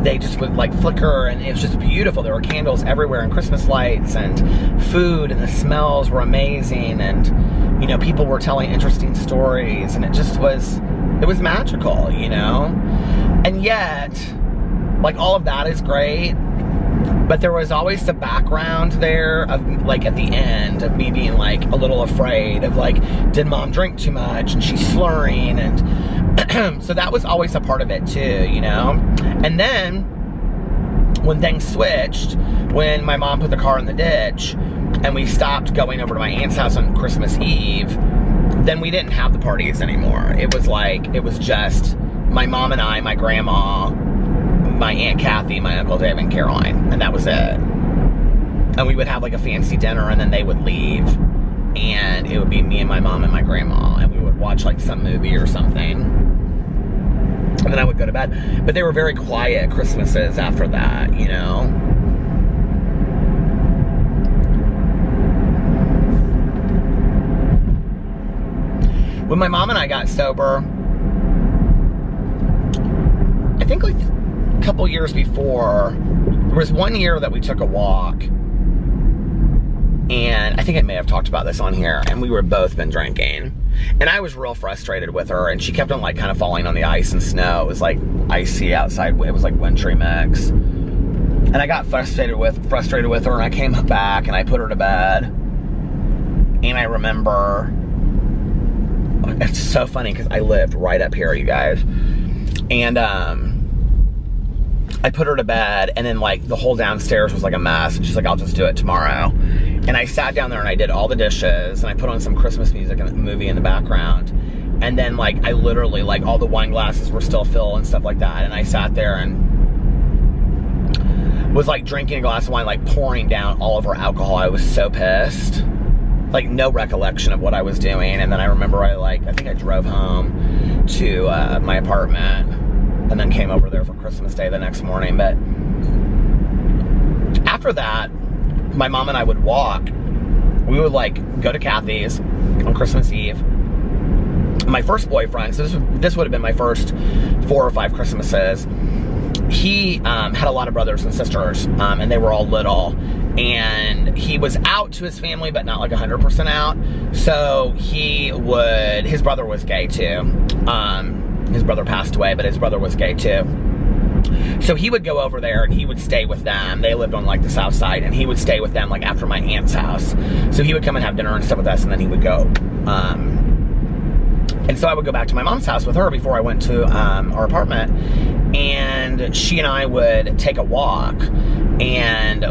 they just would like flicker, and it was just beautiful. There were candles everywhere and Christmas lights and food, and the smells were amazing. And, you know, people were telling interesting stories, and it was magical, you know? And yet, like all of that is great, But there was always the background there of, like, at the end of me being, like, a little afraid of, like, did mom drink too much and she's slurring, and so that was always a part of it too, you know? And then when things switched, when my mom put the car in the ditch and we stopped going over to my aunt's house on Christmas Eve, then we didn't have the parties anymore. It was like, it was just my mom and I, my grandma, my Aunt Kathy, my Uncle Dave, and Caroline, and that was it. And we would have like a fancy dinner, and then they would leave, and it would be me and my mom and my grandma, and we would watch like some movie or something, and then I would go to bed. But they were very quiet Christmases after that, you know? When my mom and I got sober, I think like a couple years before, there was one year that we took a walk, and I think I may have talked about this on here, and we were both been drinking, and I was real frustrated with her, and she kept on like kind of falling on the ice and snow. It was like icy outside, it was like wintry mix, and I got frustrated with her, and I came back and I put her to bed, and I remember, it's so funny because I lived right up here, you guys, and I put her to bed, and then like the whole downstairs was like a mess, and she's like, I'll just do it tomorrow. And I sat down there and I did all the dishes, and I put on some Christmas music and a movie in the background, and then like I literally, like, all the wine glasses were still filled and stuff like that, and I sat there and was like drinking a glass of wine, like pouring down all of her alcohol. I was so pissed, like no recollection of what I was doing. And then I remember I think I drove home to my apartment, and then came over there for Christmas Day the next morning. But after that, my mom and I would walk. We would like go to Kathy's on Christmas Eve. My first boyfriend, so this would have been my first 4 or 5 Christmases. He had a lot of brothers and sisters, and they were all little. And he was out to his family, but not like 100% out. So his brother was gay too. His brother passed away, but his brother was gay too. So he would go over there and he would stay with them. They lived on like the south side, and he would stay with them like after my aunt's house. So he would come and have dinner and stuff with us, and then he would go. And so I would go back to my mom's house with her before I went to our apartment, and she and I would take a walk, and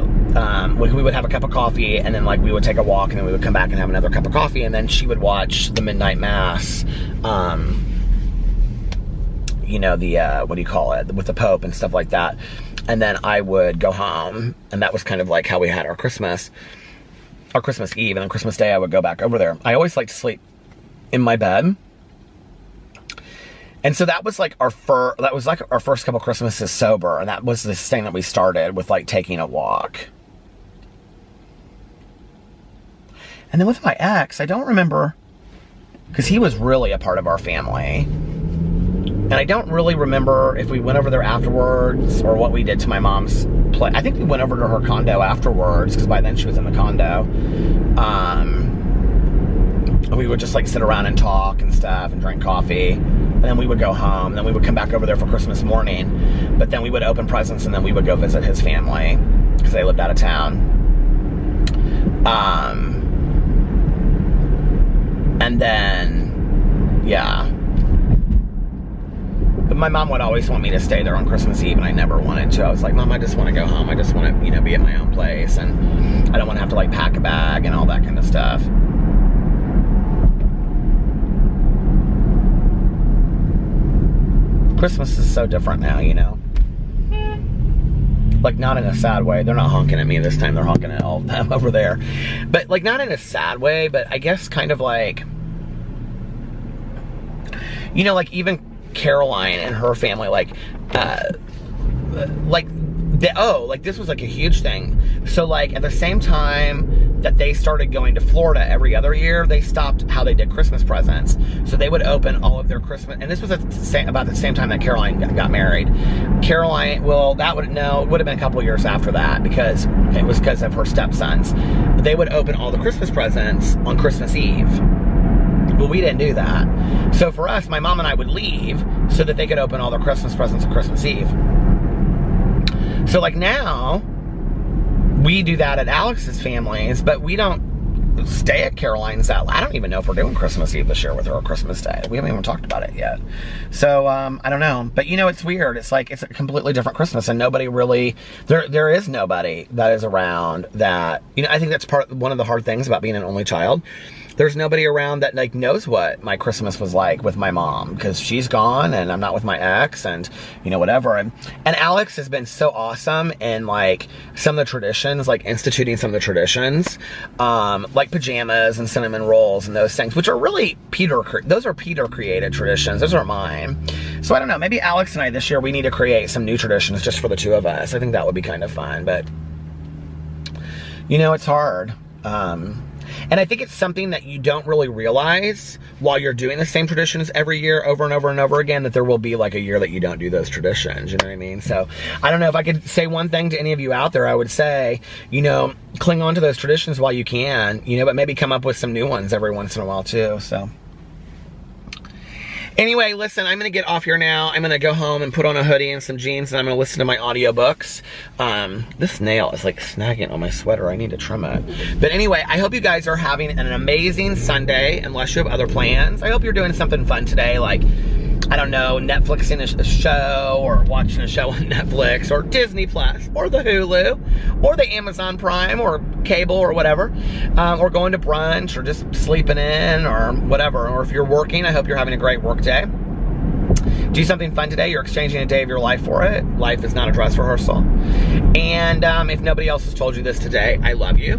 we would have a cup of coffee, and then like we would take a walk, and then we would come back and have another cup of coffee, and then she would watch the midnight mass, you know, the what do you call it, with the Pope and stuff like that. And then I would go home, and that was kind of like how we had our Christmas Eve. And then Christmas Day I would go back over there. I always liked to sleep in my bed. And so that was like our first couple Christmases sober, and that was this thing that we started with, like taking a walk. And then with my ex, I don't remember, because he was really a part of our family. And I don't really remember if we went over there afterwards or what we did to my mom's place. I think we went over to her condo afterwards, because by then she was in the condo. We would just like sit around and talk and stuff and drink coffee. And then we would go home. And then we would come back over there for Christmas morning. But then we would open presents, and then we would go visit his family, because they lived out of town. And then, yeah. But my mom would always want me to stay there on Christmas Eve, and I never wanted to. I was like, Mom, I just want to go home. I just want to, you know, be at my own place, and I don't want to have to like pack a bag and all that kind of stuff. Christmas is so different now, you know? Like, not in a sad way. They're not honking at me this time. They're honking at all of them over there. But, like, not in a sad way, but I guess kind of like, you know, like, even Caroline and her family, like this was like a huge thing. So, like, at the same time that they started going to Florida every other year, they stopped how they did Christmas presents. So they would open all of their Christmas, and this was about the same time that Caroline got married. Caroline, well, it would have been a couple years after that, because it was because of her stepsons. They would open all the Christmas presents on Christmas Eve. Well, we didn't do that. So for us, my mom and I would leave so that they could open all their Christmas presents on Christmas Eve. So like now, we do that at Alex's family's, but we don't stay at Caroline's. I don't even know if we're doing Christmas Eve this year with her or Christmas Day. We haven't even talked about it yet. So, I don't know. But, you know, it's weird. It's like, it's a completely different Christmas, and nobody really, there is nobody that is around that, you know, I think that's one of the hard things about being an only child. There's nobody around that, like, knows what my Christmas was like with my mom, because she's gone and I'm not with my ex, and, you know, whatever. And Alex has been so awesome in, like, some of the traditions, like instituting some of the traditions, like pajamas and cinnamon rolls and those things, which are really those are Peter created traditions. Those aren't mine. So I don't know, maybe Alex and I this year, we need to create some new traditions just for the two of us. I think that would be kind of fun, but, you know, it's hard. And I think it's something that you don't really realize while you're doing the same traditions every year over and over and over again, that there will be like a year that you don't do those traditions, you know what I mean? So I don't know, if I could say one thing to any of you out there, I would say, you know, cling on to those traditions while you can, you know, but maybe come up with some new ones every once in a while too, so. Anyway, listen, I'm going to get off here now. I'm going to go home and put on a hoodie and some jeans, and I'm going to listen to my audiobooks. This nail is like snagging on my sweater. I need to trim it. But anyway, I hope you guys are having an amazing Sunday, unless you have other plans. I hope you're doing something fun today, like, I don't know, Netflixing a show, or watching a show on Netflix, or Disney Plus, or the Hulu, or the Amazon Prime, or cable, or whatever, or going to brunch, or just sleeping in, or whatever. Or if you're working, I hope you're having a great work day. Do something fun today. You're exchanging a day of your life for it. Life is not a dress rehearsal. And if nobody else has told you this today, I love you.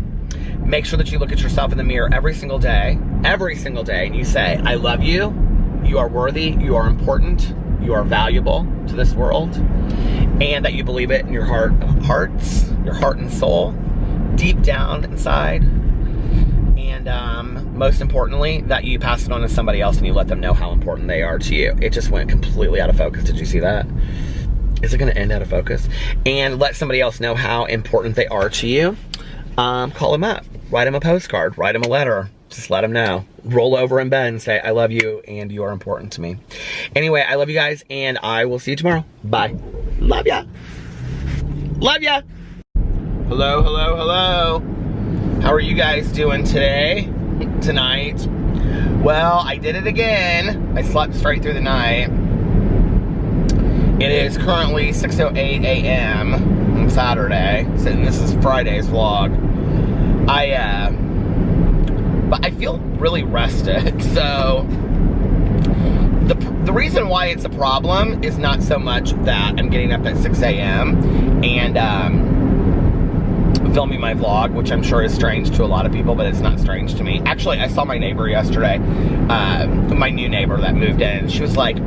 Make sure that you look at yourself in the mirror every single day, and you say, I love you. You are worthy, you are important, you are valuable to this world, and that you believe it in your heart of hearts, your heart and soul, deep down inside. And most importantly, that you pass it on to somebody else and you let them know how important they are to you. It just went completely out of focus. Did you see that? Is it going to end out of focus? And let somebody else know how important they are to you. Call them up, write them a postcard, write them a letter. Just let them know. Roll over in bed and say, I love you and you are important to me. Anyway, I love you guys, and I will see you tomorrow. Bye. Love ya. Love ya. Hello, hello, hello. How are you guys doing tonight? Well, I did it again. I slept straight through the night. It is currently 6:08 a.m. on Saturday. So this is Friday's vlog. But I feel really rested, so the reason why it's a problem is not so much that I'm getting up at 6 a.m. and filming my vlog, which I'm sure is strange to a lot of people, but it's not strange to me. Actually, I saw my neighbor yesterday, my new neighbor that moved in. She was like,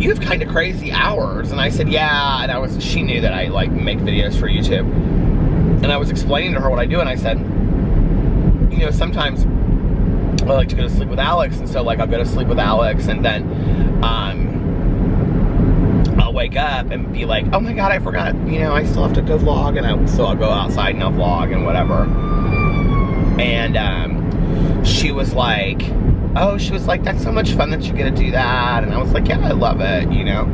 you have kind of crazy hours. And I said, yeah, and she knew that I like make videos for YouTube. And I was explaining to her what I do, and I said, you know, sometimes I like to go to sleep with Alex, and so like I'll go to sleep with Alex, and then I'll wake up and be like, oh my god, I forgot, you know, I still have to go vlog, and so I'll go outside and I'll vlog and whatever. And she was like, that's so much fun that you get to do that. And I was like, yeah, I love it, you know.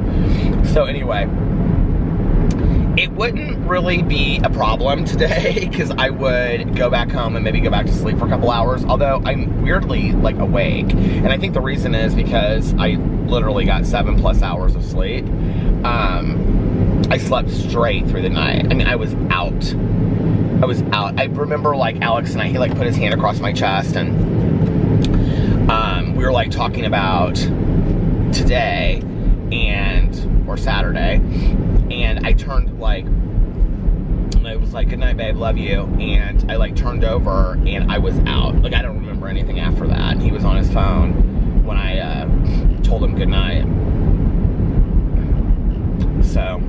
So anyway, it wouldn't really be a problem today, because I would go back home and maybe go back to sleep for a couple hours, although I'm weirdly like awake. And I think the reason is because I literally got 7+ hours of sleep. I slept straight through the night. I mean, I was out. I remember like Alex and he like put his hand across my chest, and we were like talking about today or Saturday, and I turned like, and I was like, good night babe, love you, and I like turned over and I was out. Like, I don't remember anything after that, and he was on his phone when I told him good night. So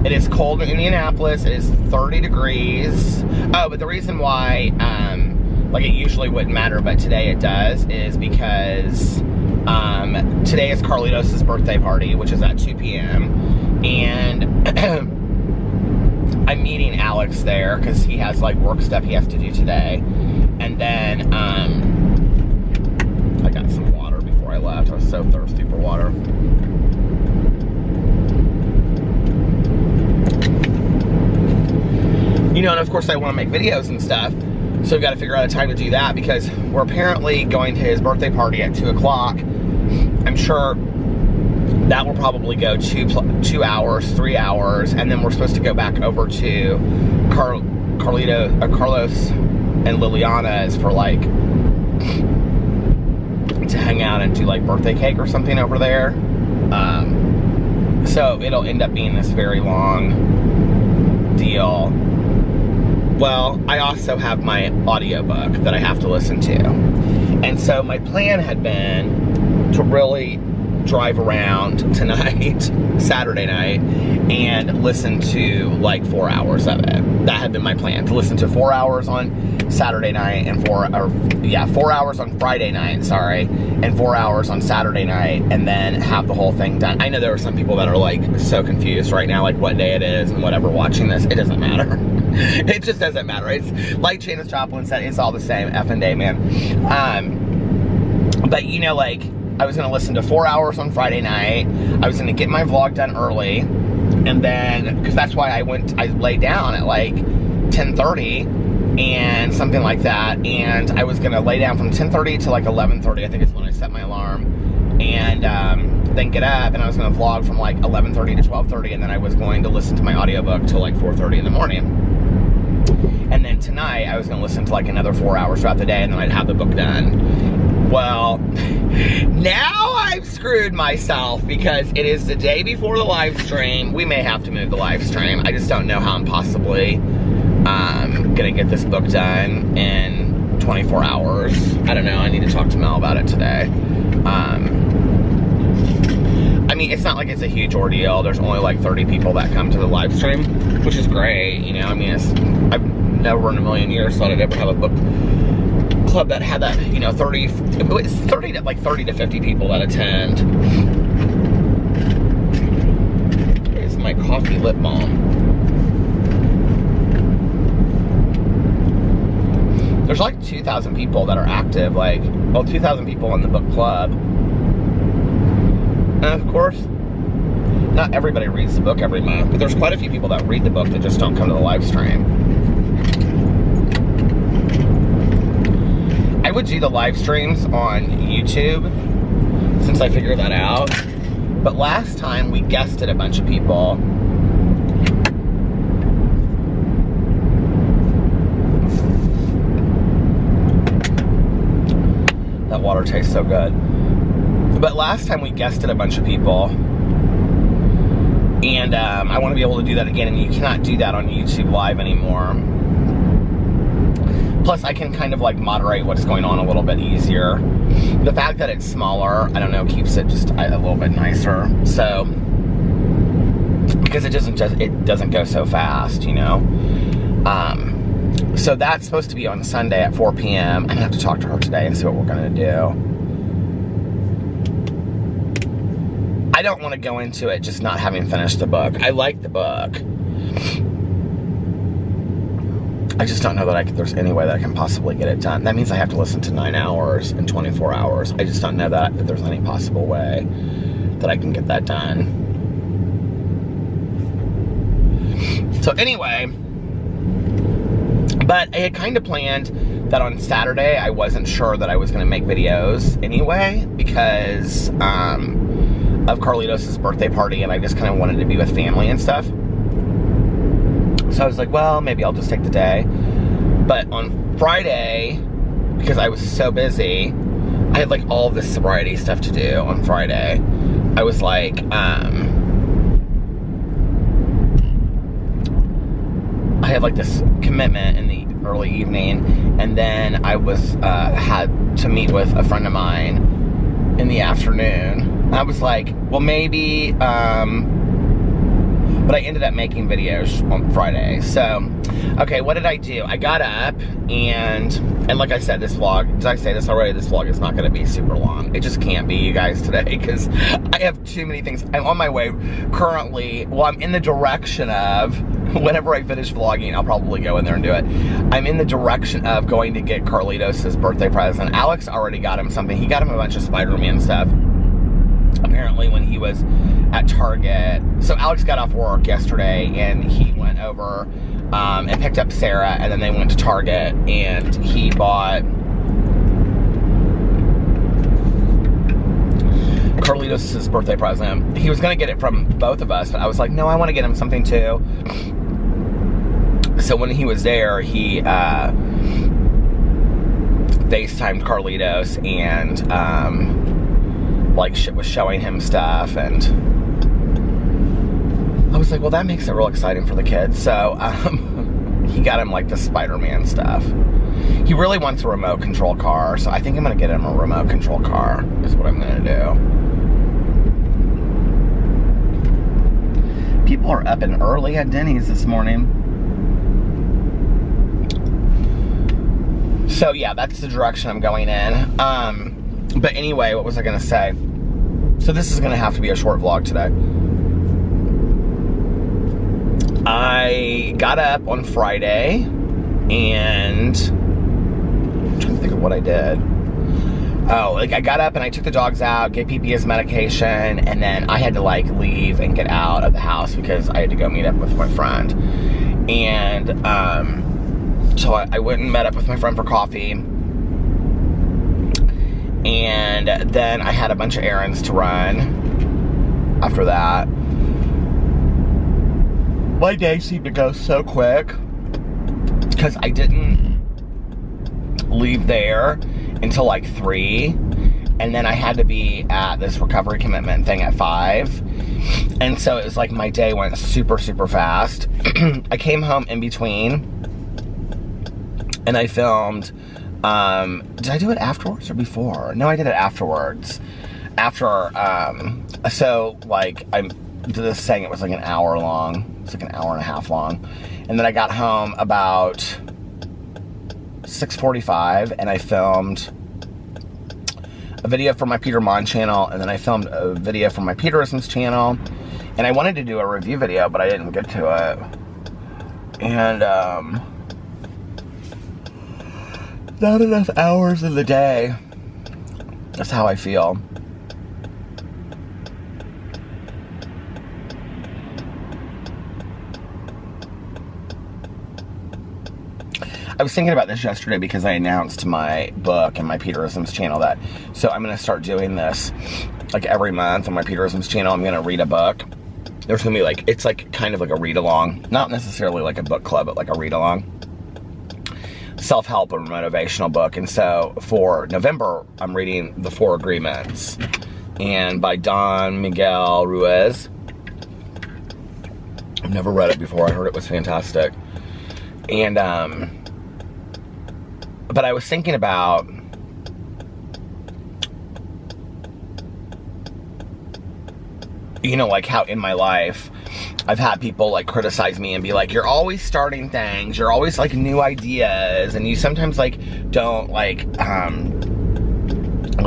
it is cold in Indianapolis. It is 30 degrees. Oh, but the reason why like it usually wouldn't matter, but today it does, is because today is Carlitos' birthday party, which is at 2 p.m. And I'm meeting Alex there because he has like work stuff he has to do today. And then I got some water before I left. I was so thirsty for water. know, and of course I want to make videos and stuff. So we've got to figure out a time to do that because we're apparently going to his birthday party at 2 o'clock. I'm sure that will probably go 2 hours, 3 hours, and then we're supposed to go back over to Carlos and Liliana's for like, to hang out and do like birthday cake or something over there. So it'll end up being this very long deal. Well, I also have my audiobook that I have to listen to. And so my plan had been to really drive around tonight, Saturday night, and listen to like 4 hours of it. That had been my plan, to listen to 4 hours on Saturday night and 4 hours on Friday night, sorry, and 4 hours on Saturday night, and then have the whole thing done. I know there are some people that are like so confused right now, like what day it is and whatever, watching this. It doesn't matter. It just doesn't matter. It's like Janis Joplin said, it's all the same effing day, man. But you know, like, I was gonna listen to 4 hours on Friday night. I was gonna get my vlog done early, and then, because that's why I laid down at like 10:30 and something like that, and I was gonna lay down from 10:30 to like 11:30, I think is when I set my alarm, and then get up, and I was gonna vlog from like 11:30 to 12:30, and then I was going to listen to my audiobook till like 4:30 in the morning. And then tonight, I was gonna listen to like another 4 hours throughout the day, and then I'd have the book done. Well, now I've screwed myself because it is the day before the live stream. We may have to move the live stream. I just don't know how I'm possibly gonna get this book done in 24 hours. I don't know, I need to talk to Mel about it today. I mean, it's not like it's a huge ordeal. There's only like 30 people that come to the live stream, which is great, you know. I mean, I've never in a million years thought I'd ever have a book club that had that, you know, 30 to 50 people that attend. Here's my coffee lip balm. There's like 2,000 people that are active, like, well, 2,000 people in the book club. And of course, not everybody reads the book every month, but there's quite a few people that read the book that just don't come to the live stream. I would do the live streams on YouTube since I figured that out. But last time we guested a bunch of people. That water tastes so good. But last time we guested a bunch of people. And I want to be able to do that again, and you cannot do that on YouTube Live anymore. Plus, I can kind of like moderate what's going on a little bit easier. The fact that it's smaller, I don't know, keeps it just a little bit nicer. So, because it doesn't go so fast, you know. So that's supposed to be on Sunday at 4 p.m. I'm gonna have to talk to her today and see what we're gonna do. I don't want to go into it just not having finished the book. I like the book. I just don't know that there's any way that I can possibly get it done. That means I have to listen to 9 hours in 24 hours. I just don't know that there's any possible way that I can get that done. So anyway, but I had kind of planned that on Saturday I wasn't sure that I was going to make videos anyway because of Carlitos' birthday party, and I just kind of wanted to be with family and stuff. So I was like, well, maybe I'll just take the day. But on Friday, because I was so busy, I had like all this sobriety stuff to do on Friday. I was like, I had like this commitment in the early evening, and then I was had to meet with a friend of mine in the afternoon. I was like, well, maybe, but I ended up making videos on Friday. So, okay, what did I do? I got up, and like I said, this vlog, did I say this already? This vlog is not gonna be super long. It just can't be, you guys, today, because I have too many things. I'm on my way currently, well, I'm in the direction of, whenever I finish vlogging, I'll probably go in there and do it. I'm in the direction of going to get Carlitos' birthday present. Alex already got him something. He got him a bunch of Spider-Man stuff. apparently when he was at Target, so Alex got off work yesterday and he went over and picked up Sarah, and then they went to Target and he bought Carlitos' birthday present. He was gonna get it from both of us, but I was like, no, I want to get him something too. So when he was there, he FaceTimed Carlitos and was showing him stuff, and I was like, well, that makes it real exciting for the kids. So he got him like the Spider-Man stuff. He really wants a remote control car, so I think I'm gonna get him a remote control car is what I'm gonna do. People are up and early at Denny's this morning. So yeah, that's the direction I'm going in. But anyway, what was I gonna say? So this is gonna have to be a short vlog today. I got up on Friday and I'm trying to think of what I did. Oh, like I got up and I took the dogs out, gave PP his medication, and then I had to like leave and get out of the house because I had to go meet up with my friend. And so I went and met up with my friend for coffee. And then I had a bunch of errands to run after that. My day seemed to go so quick because I didn't leave there until like 3, and then I had to be at this recovery commitment thing at 5, and so it was like my day went super fast. I came home in between and I filmed. Did I do it afterwards or before? No, I did it afterwards. After so like I did this thing, it was like an hour long. It's like an hour and a half long, and then I got home about 6:45, and I filmed a video for my Peter Mon channel, and then I filmed a video for my Peterisms channel, and I wanted to do a review video, but I didn't get to it. And not enough hours in the day. That's how I feel. I was thinking about this yesterday because I announced my book and my Peterisms channel so I'm going to start doing this like every month on my Peterisms channel. I'm going to read a book. There's going to be like, it's like kind of like a read along, not necessarily like a book club, but like a read along, self-help or motivational book. And so for November, I'm reading The 4 Agreements and by Don Miguel Ruiz. I've never read it before. I heard it was fantastic. And, but I was thinking about like how in my life I've had people like criticize me and be like, you're always starting things, you're always like new ideas, and you sometimes like don't like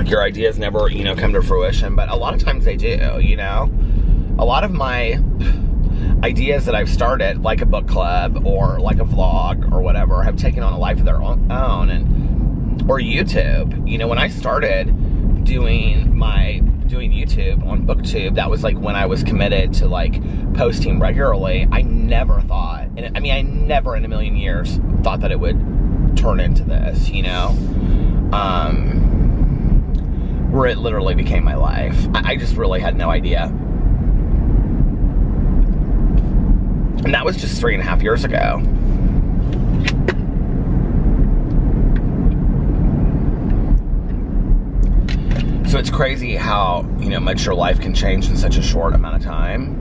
your ideas never, come to fruition, but a lot of times they do, A lot of my ideas that I've started, like a book club or like a vlog or whatever, have taken on a life of their own, or YouTube. When I started doing YouTube on BookTube, that was like when I was committed to like posting regularly. I never thought, and I mean, I never in a million years thought that it would turn into this, where it literally became my life. I just really had no idea. And that was just 3.5 years ago. So it's crazy how, much your life can change in such a short amount of time.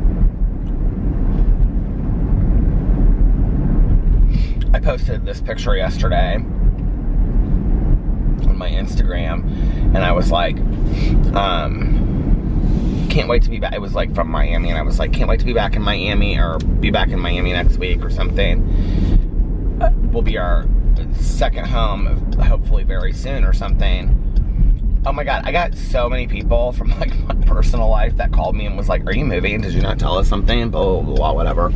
I posted this picture yesterday on my Instagram, and I was like, can't wait to be back. It was like from Miami, and I was like, can't wait to be back in Miami, or be back in Miami next week or something. Will be our second home, hopefully very soon or something. Oh my God, I got so many people from like my personal life that called me and was like, are you moving? Did you not tell us something? Blah, blah, blah, whatever.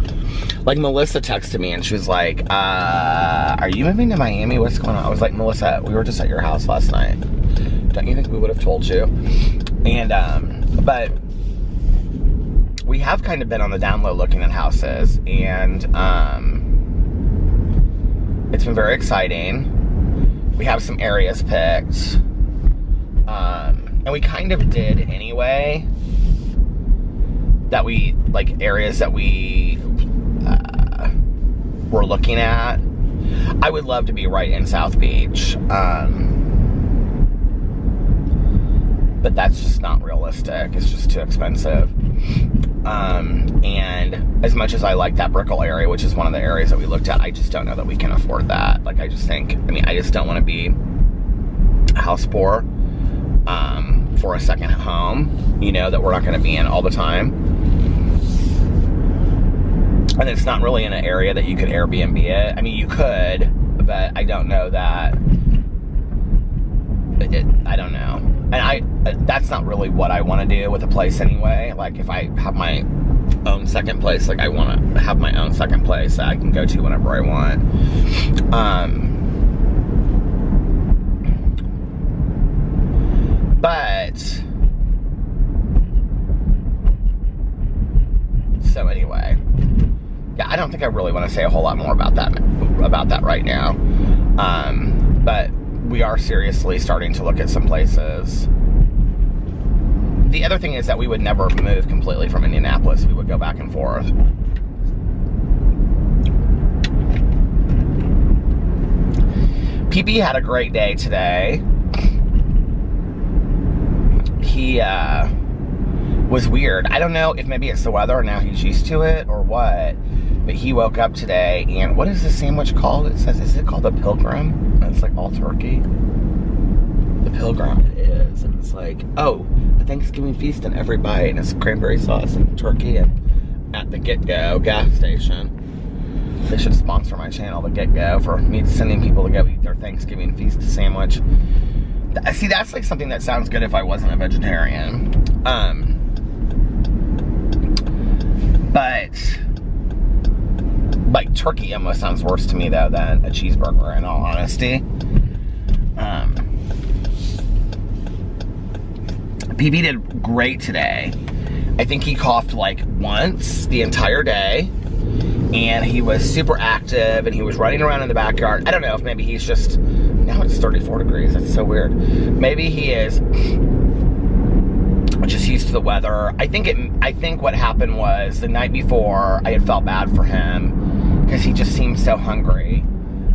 Like Melissa texted me and she was like, are you moving to Miami? What's going on? I was like, Melissa, we were just at your house last night. Don't you think we would have told you? And But we have kind of been on the down low looking at houses, and it's been very exciting. We have some areas picked, and we kind of did anyway, that we, like, areas that we were looking at. I would love to be right in South Beach, but that's just not realistic. It's just too expensive. And as much as I like that Brickell area, which is one of the areas that we looked at, I just don't know that we can afford that. Like, I just don't want to be house poor for a second home, you know, that we're not going to be in all the time. And it's not really in an area that you could Airbnb it. I mean, you could, but I don't know that. I don't know. And that's not really what I want to do with a place anyway. Like, if I have my own second place, like, I want to have my own second place that I can go to whenever I want. But so anyway, yeah, I don't think I really want to say a whole lot more about that right now. But we are seriously starting to look at some places. The other thing is that we would never move completely from Indianapolis. We would go back and forth. PP had a great day today. He was weird. I don't know if maybe it's the weather and now he's used to it or what, but he woke up today and what is this sandwich called? It says, is it called the Pilgrim? And it's like all turkey. The Pilgrim, it is. And it's like, oh, a Thanksgiving feast in every bite, and it's cranberry sauce and turkey, and at the Get Go gas station. They should sponsor my channel, the Get Go, for me sending people to go eat their Thanksgiving feast sandwich. See, that's like something that sounds good if I wasn't a vegetarian. But like, turkey almost sounds worse to me though than a cheeseburger, in all honesty. PB did great today. I think he coughed like once the entire day, and he was super active, and he was running around in the backyard. I don't know if maybe he's just, now it's 34 degrees, that's so weird. Maybe he is just used to the weather. I think what happened was the night before I had felt bad for him because he just seemed so hungry,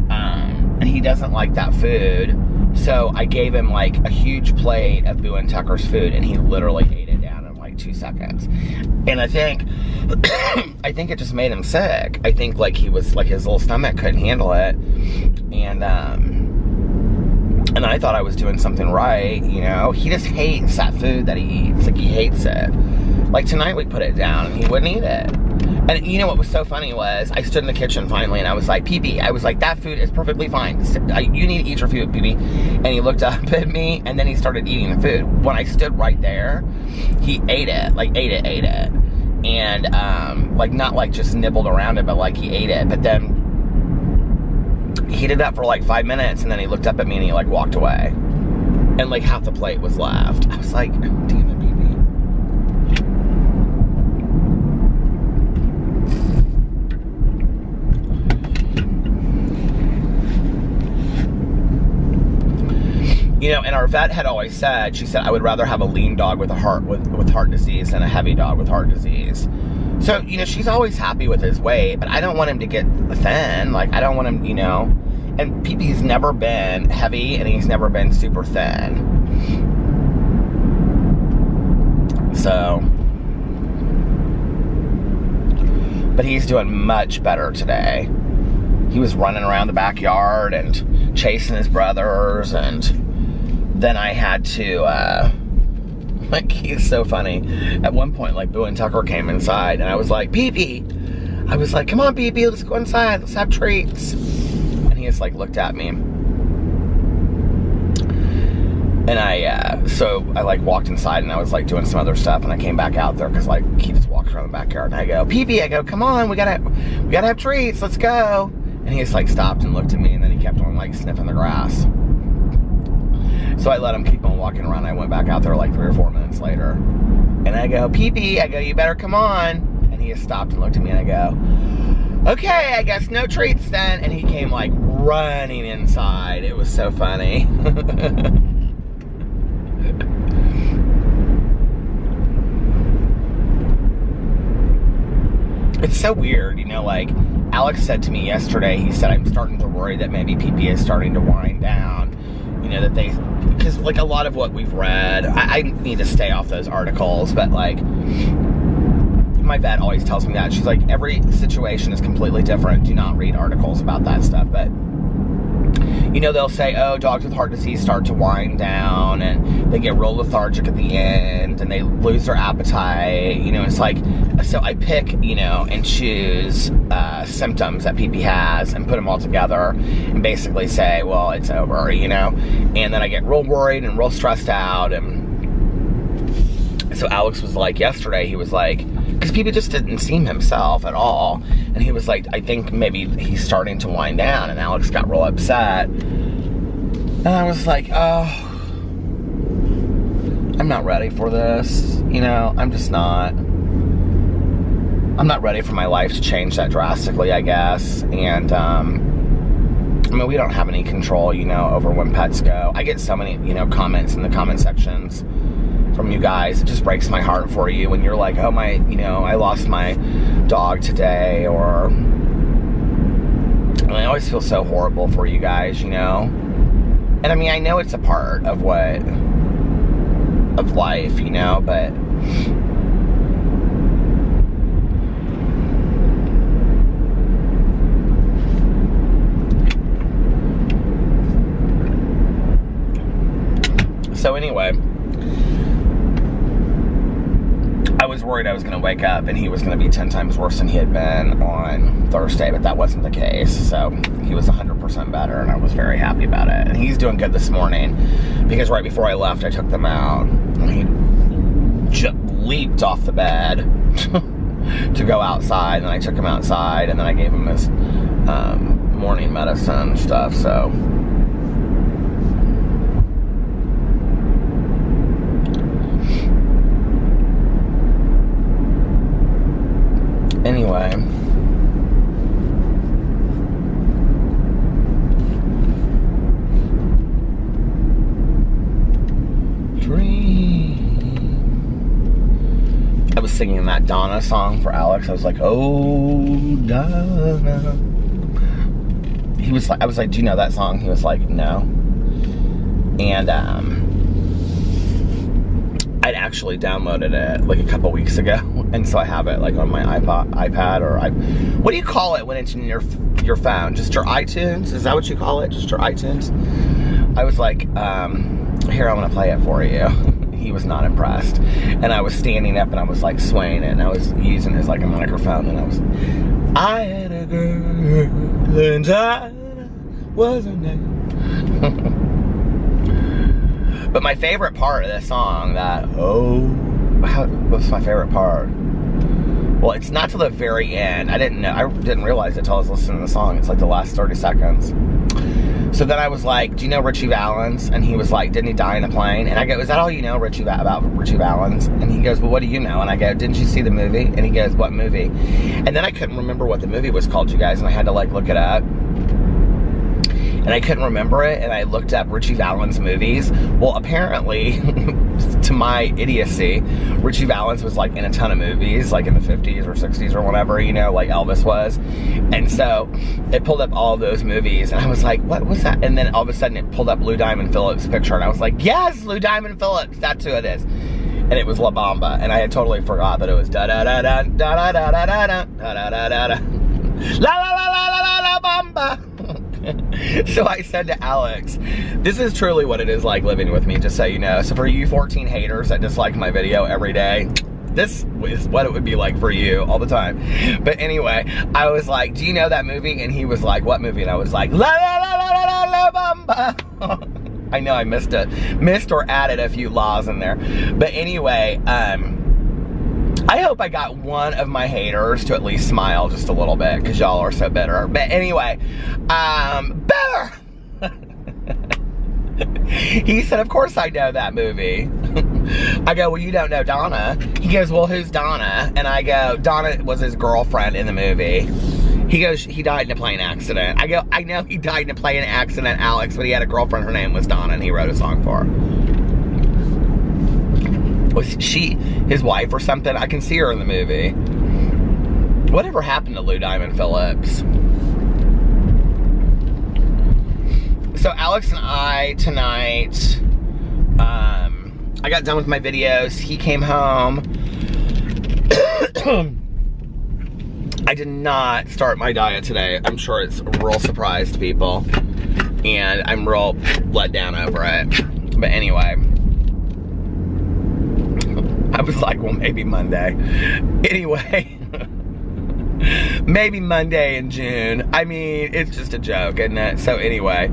and he doesn't like that food. So I gave him like a huge plate of Boo and Tucker's food, and he literally ate it down in like 2 seconds. And I think it just made him sick. I think like he was like, his little stomach couldn't handle it, and I thought I was doing something right, you know. He just hates that food that he eats. Like, he hates it. Like, tonight we put it down and he wouldn't eat it. And you know what was so funny was, I stood in the kitchen finally and I was like, PP, I was like, that food is perfectly fine. You need to eat your food, PP. And he looked up at me and then he started eating the food. When I stood right there, he ate it. Like, ate it. And, like, not like just nibbled around it, but like he ate it. But then he did that for like 5 minutes, and then he looked up at me and he like walked away. And like half the plate was left. I was like, damn it, baby. You know, and our vet had always said, she said, I would rather have a lean dog with heart disease than a heavy dog with heart disease. So, you know, she's always happy with his weight, but I don't want him to get thin. Like, I don't want him, you know. And PP's never been heavy, and he's never been super thin. So, but he's doing much better today. He was running around the backyard and chasing his brothers, and then I had to, like, he's so funny. At one point, like, Boo and Tucker came inside, and I was like, PP! I was like, come on, PP, let's go inside, let's have treats. And he just, like, looked at me. And so I, like, walked inside, and I was, like, doing some other stuff, and I came back out there, because, like, he just walked around the backyard, and I go, PP, I go, come on, we gotta have treats, let's go. And he just, like, stopped and looked at me, and then he kept on, like, sniffing the grass. So I let him keep on walking around. I went back out there like 3 or 4 minutes later. And I go, Pee-Pee, I go, you better come on. And he just stopped and looked at me and I go, okay, I guess no treats then. And he came like running inside. It was so funny. It's so weird, you know, like Alex said to me yesterday, he said, I'm starting to worry that maybe Pee-Pee is starting to wind down. You know, that they, because like a lot of what we've read, I need to stay off those articles, but like, my vet always tells me that. She's like, every situation is completely different. Do not read articles about that stuff. But, you know, they'll say, oh, dogs with heart disease start to wind down and they get real lethargic at the end and they lose their appetite. You know, it's like, so I pick, you know, and choose symptoms that Pee-Pee has and put them all together and basically say, well, it's over, you know. And then I get real worried and real stressed out. And so Alex was like, yesterday, he was like, because Pee-Pee just didn't seem himself at all. And he was like, I think maybe he's starting to wind down. And Alex got real upset. And I was like, oh, I'm not ready for this. You know, I'm just not. I'm not ready for my life to change that drastically, I guess. And, I mean, we don't have any control, you know, over when pets go. I get so many, you know, comments in the comment sections from you guys. It just breaks my heart for you when you're like, oh my, you know, I lost my dog today, or and I always feel so horrible for you guys, you know. And I mean, I know it's a part of of life, you know, but so anyway, I was worried I was going to wake up and he was going to be 10 times worse than he had been on Thursday, but that wasn't the case. So he was 100% better, and I was very happy about it. And he's doing good this morning because right before I left, I took them out, and he just leaped off the bed to go outside, and I took him outside, and then I gave him his morning medicine and stuff, so. Anyway, I was singing that Donna song for Alex. I was like, oh, Donna. He was like, I was like, do you know that song? He was like, no. And, I'd actually downloaded it like a couple weeks ago, and so I have it like on my iPad, or what do you call it when it's in your phone? Just your iTunes? Is that what you call it? Just your iTunes? I was like, here, I'm gonna play it for you. He was not impressed, and I was standing up and I was like swaying it, and I was using it as like a microphone, and I had a girl and I wasn't there. But my favorite part of this song, what's my favorite part? Well, it's not till the very end. I didn't realize it until I was listening to the song. It's like the last 30 seconds. So then I was like, do you know Richie Valens? And he was like, didn't he die in a plane? And I go, is that all you know, about Richie Valens? And he goes, well, what do you know? And I go, didn't you see the movie? And he goes, what movie? And then I couldn't remember what the movie was called, you guys, and I had to like look it up. And I couldn't remember it, and I looked up Richie Valens movies. Well, apparently, to my idiocy, Richie Valens was like in a ton of movies, like in the 50s or 60s or whatever, you know, like Elvis was. And so it pulled up all of those movies, and I was like, what was that? And then all of a sudden it pulled up Lou Diamond Phillips' picture, and I was like, yes, Lou Diamond Phillips, that's who it is. And it was La Bamba, and I had totally forgot that it was da-da-da-da, da-da-da-da-da, da-da-da-da-da, la-la-la-la-la-la Bamba. So I said to Alex, this is truly what it is like living with me, just so you know. So for you 14 haters that dislike my video every day, this is what it would be like for you all the time. But anyway, I was like, do you know that movie? And he was like, what movie? And I was like, la la la la la la Bamba. I know I missed or added a few laws in there. But anyway, I hope I got one of my haters to at least smile just a little bit, because y'all are so bitter. But anyway, better! He said, of course I know that movie. I go, well, you don't know Donna. He goes, well, who's Donna? And I go, Donna was his girlfriend in the movie. He goes, he died in a plane accident. I go, I know he died in a plane accident, Alex, but he had a girlfriend, her name was Donna, and he wrote a song for her. Was she his wife or something? I can see her in the movie. Whatever happened to Lou Diamond Phillips? So Alex and I tonight, I got done with my videos. He came home. I did not start my diet today. I'm sure it's a real surprise to people. And I'm real let down over it. But anyway. I was like, well, maybe Monday. Anyway. Maybe Monday in June. I mean, it's just a joke, isn't it? So anyway.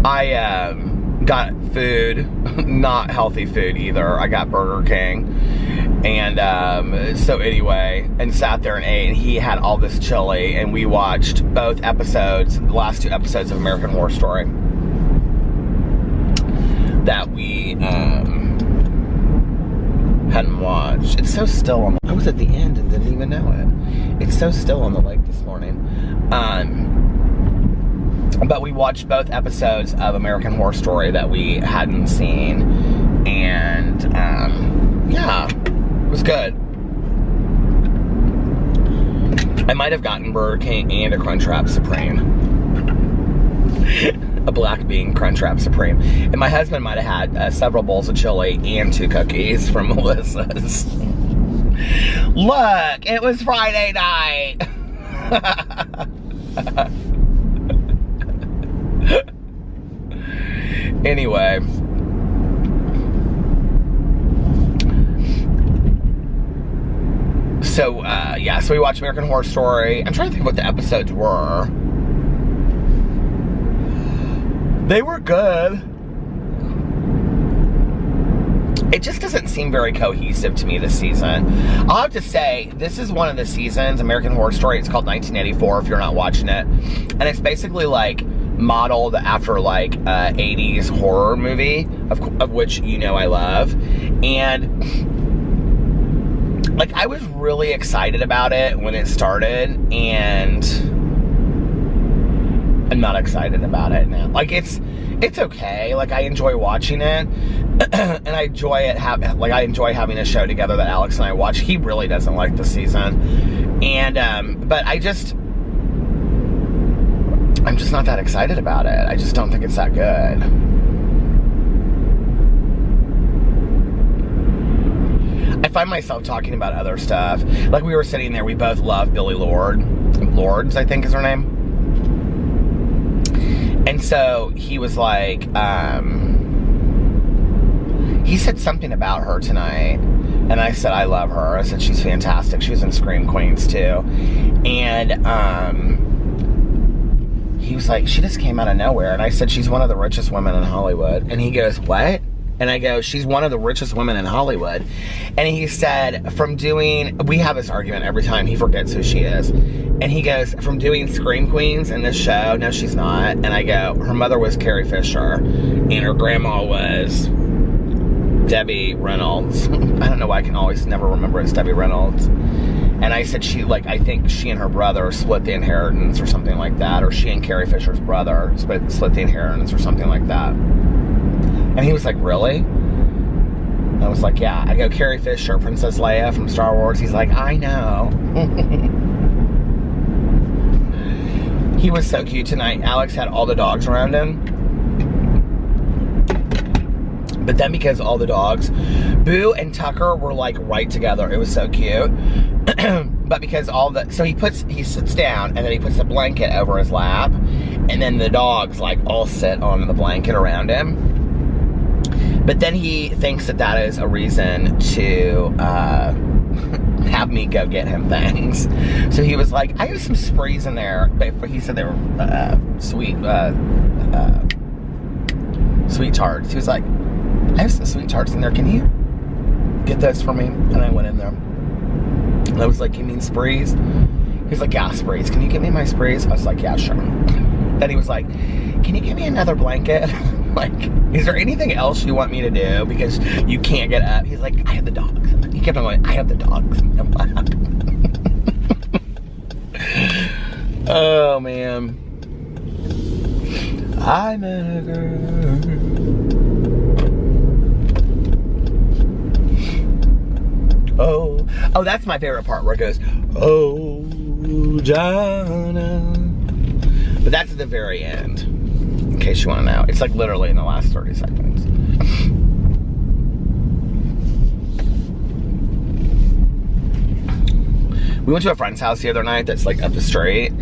I got food, not healthy food either. I got Burger King. And so anyway, and sat there and ate, and he had all this chili, and we watched both episodes, the last 2 episodes of American Horror Story that we hadn't watched. It's so still on the, I was at the end and didn't even know it. It's so still on the lake this morning. But we watched both episodes of American Horror Story that we hadn't seen. And, yeah, it was good. I might have gotten Burger King and a Crunchwrap Supreme. A black bean Crunchwrap Supreme. And my husband might have had several bowls of chili and 2 cookies from Melissa's. Look, it was Friday night. Anyway. So, yeah, so we watched American Horror Story. I'm trying to think of what the episodes were. They were good. It just doesn't seem very cohesive to me this season. I'll have to say, this is one of the seasons, American Horror Story, it's called 1984 if you're not watching it. And it's basically like modeled after like 80s horror movie, of which you know I love. And like I was really excited about it when it started, and I'm not excited about it now. Like it's okay. Like I enjoy watching it, and I enjoy it. I enjoy having a show together that Alex and I watch. He really doesn't like the season, and but I'm just not that excited about it. I just don't think it's that good. I find myself talking about other stuff. Like we were sitting there, we both love Billie Lourdes, I think is her name. And so he was like, he said something about her tonight. And I said, I love her. I said, she's fantastic. She was in Scream Queens too. And he was like, she just came out of nowhere. And I said, she's one of the richest women in Hollywood. And he goes, what? And I go, she's one of the richest women in Hollywood. And he said, we have this argument every time, he forgets who she is. And he goes, from doing Scream Queens in this show, no she's not. And I go, her mother was Carrie Fisher, and her grandma was Debbie Reynolds. I don't know why I can always never remember it's Debbie Reynolds. And I said I think she and her brother split the inheritance or something like that. Or she and Carrie Fisher's brother split the inheritance or something like that. And he was like, really? I was like, yeah. I go, Carrie Fisher, Princess Leia from Star Wars. He's like, I know. He was so cute tonight. Alex had all the dogs around him. But then because all the dogs, Boo and Tucker were like right together. It was so cute. But because so he sits down and then he puts a blanket over his lap. And then the dogs like all sit on the blanket around him. But then he thinks that is a reason to have me go get him things. So he was like, I have some sprees in there. But he said they were sweet tarts. He was like, I have some sweet tarts in there. Can you get those for me? And I went in there. I was like, you mean sprees? He's like, yeah, sprees. Can you get me my sprees? I was like, yeah, sure. And he was like, can you give me another blanket? Like, is there anything else you want me to do? Because you can't get up. He's like, I have the dogs. He kept on going, I have the dogs. I'm laughing. Oh, man. I met a girl. Oh, that's my favorite part where it goes, oh, Jana. But that's at the very end, in case you want to know. It's like literally in the last 30 seconds. We went to a friend's house the other night that's like up the street,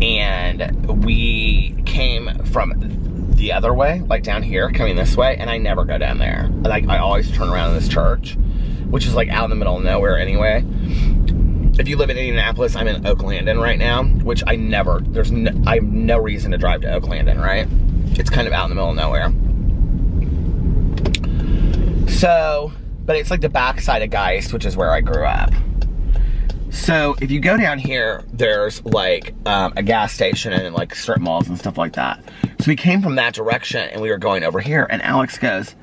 and we came from the other way, like down here, coming this way, and I never go down there. Like, I always turn around in this church, which is like out in the middle of nowhere anyway. If you live in Indianapolis, I'm in Oaklandon right now, which I have no reason to drive to Oaklandon, right? It's kind of out in the middle of nowhere. So, but it's like the backside of Geist, which is where I grew up. So if you go down here, there's like a gas station and like strip malls and stuff like that. So we came from that direction and we were going over here, and Alex goes,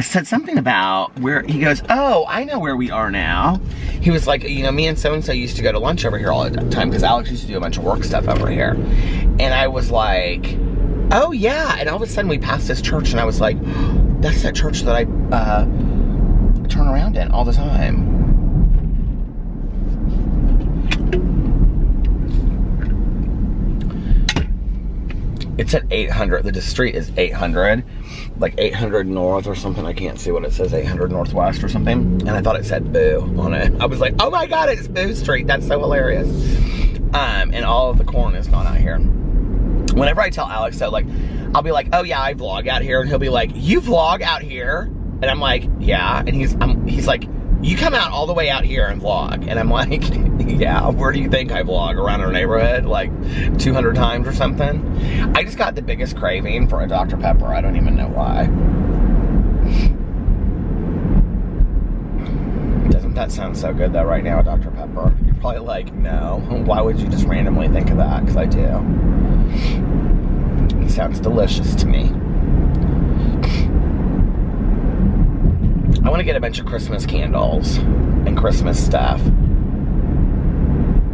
said something about where, he goes, oh, I know where we are now. He was like, you know, me and so-and-so used to go to lunch over here all the time because Alex used to do a bunch of work stuff over here. And I was like, oh yeah. And all of a sudden we passed this church and I was like, that's that church that I turn around in all the time. It's at 800. The street is 800. Like 800 North or something. I can't see what it says. 800 Northwest or something. And I thought it said Boo on it. I was like, oh my God, it's Boo Street. That's so hilarious. And all of the corn is gone out here. Whenever I tell Alex that, like, I'll be like, oh yeah, I vlog out here. And he'll be like, you vlog out here? And I'm like, yeah. And he's like, you come out all the way out here and vlog. And I'm like, yeah, where do you think I vlog? Around our neighborhood? Like 200 times or something? I just got the biggest craving for a Dr. Pepper. I don't even know why. Doesn't that sound so good though right now, Dr. Pepper? You're probably like, no. Why would you just randomly think of that? Because I do. It sounds delicious to me. I want to get a bunch of Christmas candles and Christmas stuff.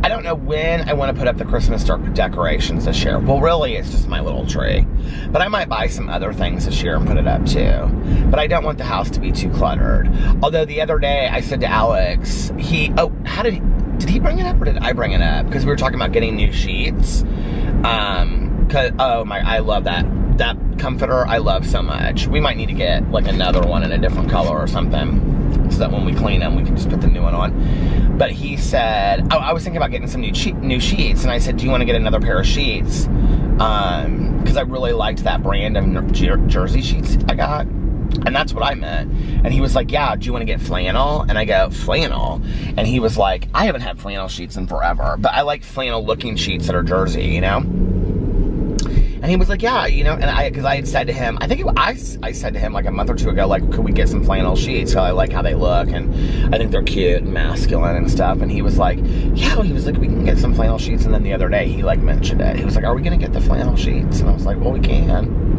I don't know when I want to put up the Christmas decorations this year. Well, really, it's just my little tree. But I might buy some other things this year and put it up too. But I don't want the house to be too cluttered. Although the other day I said to Alex, did he bring it up or did I bring it up? Because we were talking about getting new sheets. I love that comforter. I love so much. We might need to get like another one in a different color or something, so that when we clean them, we can just put the new one on. But he said, I was thinking about getting some new sheets, and I said, do you want to get another pair of sheets? Because I really liked that brand of jersey sheets I got. And that's what I meant. And he was like, yeah, do you want to get flannel? And I go, flannel? And he was like, I haven't had flannel sheets in forever, but I like flannel looking sheets that are jersey, you know? And he was like, yeah, you know, and because I had said to him, I said to him like a month or two ago, like, could we get some flannel sheets? So I like how they look, and I think they're cute and masculine and stuff. And he was like, yeah, he was like, we can get some flannel sheets. And then the other day he like mentioned it. He was like, are we gonna get the flannel sheets? And I was like, well, we can.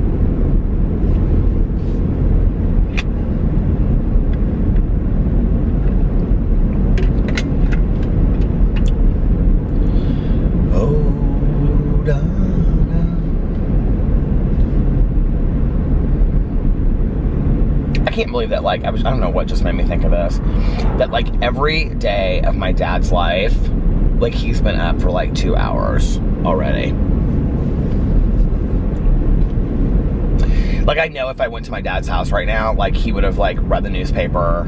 I can't believe that, like, I don't know what just made me think of this, that like every day of my dad's life, like he's been up for like 2 hours already. Like, I know if I went to my dad's house right now, like he would have like read the newspaper,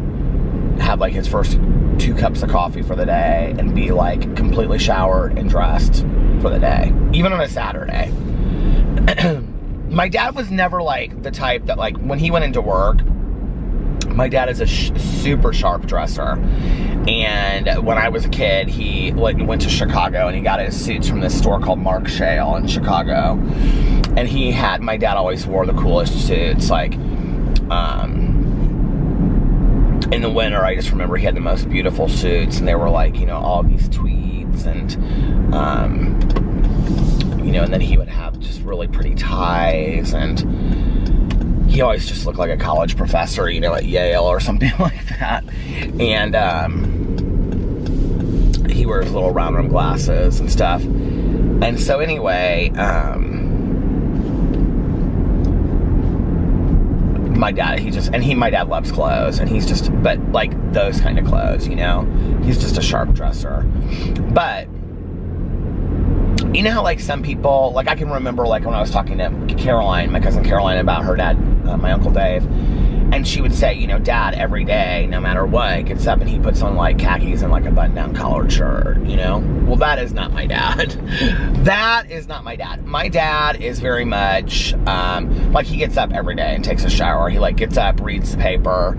had like his first 2 cups of coffee for the day, and be like completely showered and dressed for the day, even on a Saturday. My dad was never like the type that, like, when he went into work, my dad is a super sharp dresser, and when I was a kid, he like went to Chicago and he got his suits from this store called Mark Shale in Chicago, and my dad always wore the coolest suits. Like, in the winter, I just remember he had the most beautiful suits, and they were like, you know, all these tweeds and, you and then he would have just really pretty ties, and he always just looked like a college professor, at Yale or something like that. And he wears little round rim glasses and stuff. And so anyway, my dad, my dad loves clothes, and but like those kind of clothes, he's just a sharp dresser. But how like some people, like I can remember like when I was talking to Caroline, my cousin Caroline, about her dad, my Uncle Dave, and she would say, Dad every day, no matter what, gets up and he puts on like khakis and like a button-down collared shirt, Well, that is not my dad. That is not my dad. My dad is very much, like he gets up every day and takes a shower. He like gets up, reads the paper.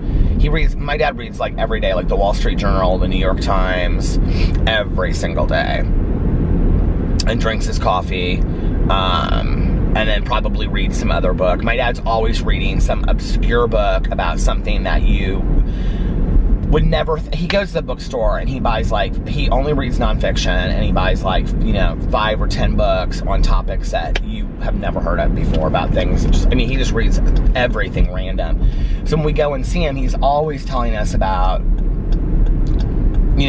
My dad reads like every day, like the Wall Street Journal, the New York Times, every single day. And drinks his coffee, and then probably reads some other book. My dad's always reading some obscure book about something that you would never, he goes to the bookstore and he buys he only reads nonfiction, and he buys 5 or 10 books on topics that you have never heard of before, about things. He just reads everything random. So when we go and see him, he's always telling us about,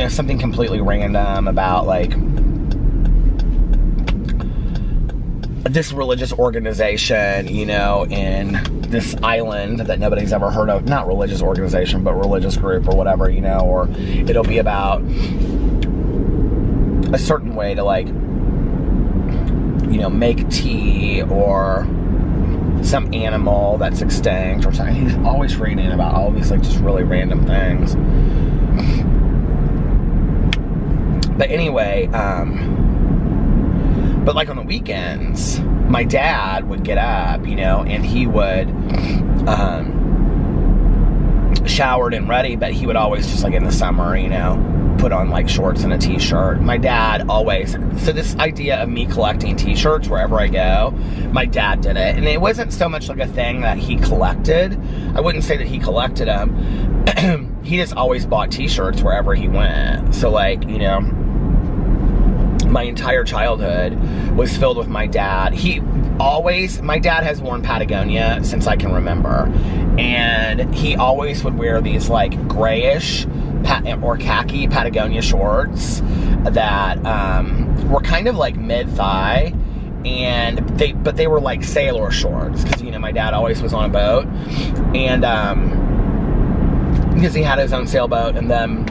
something completely random about this religious organization, in this island that nobody's ever heard of. Not religious organization, but religious group or whatever, or it'll be about a certain way to make tea, or some animal that's extinct or something. He's always reading about all these just really random things. But anyway, but like on the weekends, my dad would get up, and he would, showered and ready, but he would always just in the summer, put on shorts and a t-shirt. My dad always, so this idea of me collecting t-shirts wherever I go, my dad did it. And it wasn't so much a thing that he collected. I wouldn't say that he collected them. He just always bought t-shirts wherever he went. So my entire childhood was filled with my dad. My dad has worn Patagonia since I can remember. And he always would wear these grayish or khaki Patagonia shorts that were kind of mid-thigh. But they were sailor shorts. Because, my dad always was on a boat. And because he had his own sailboat, and then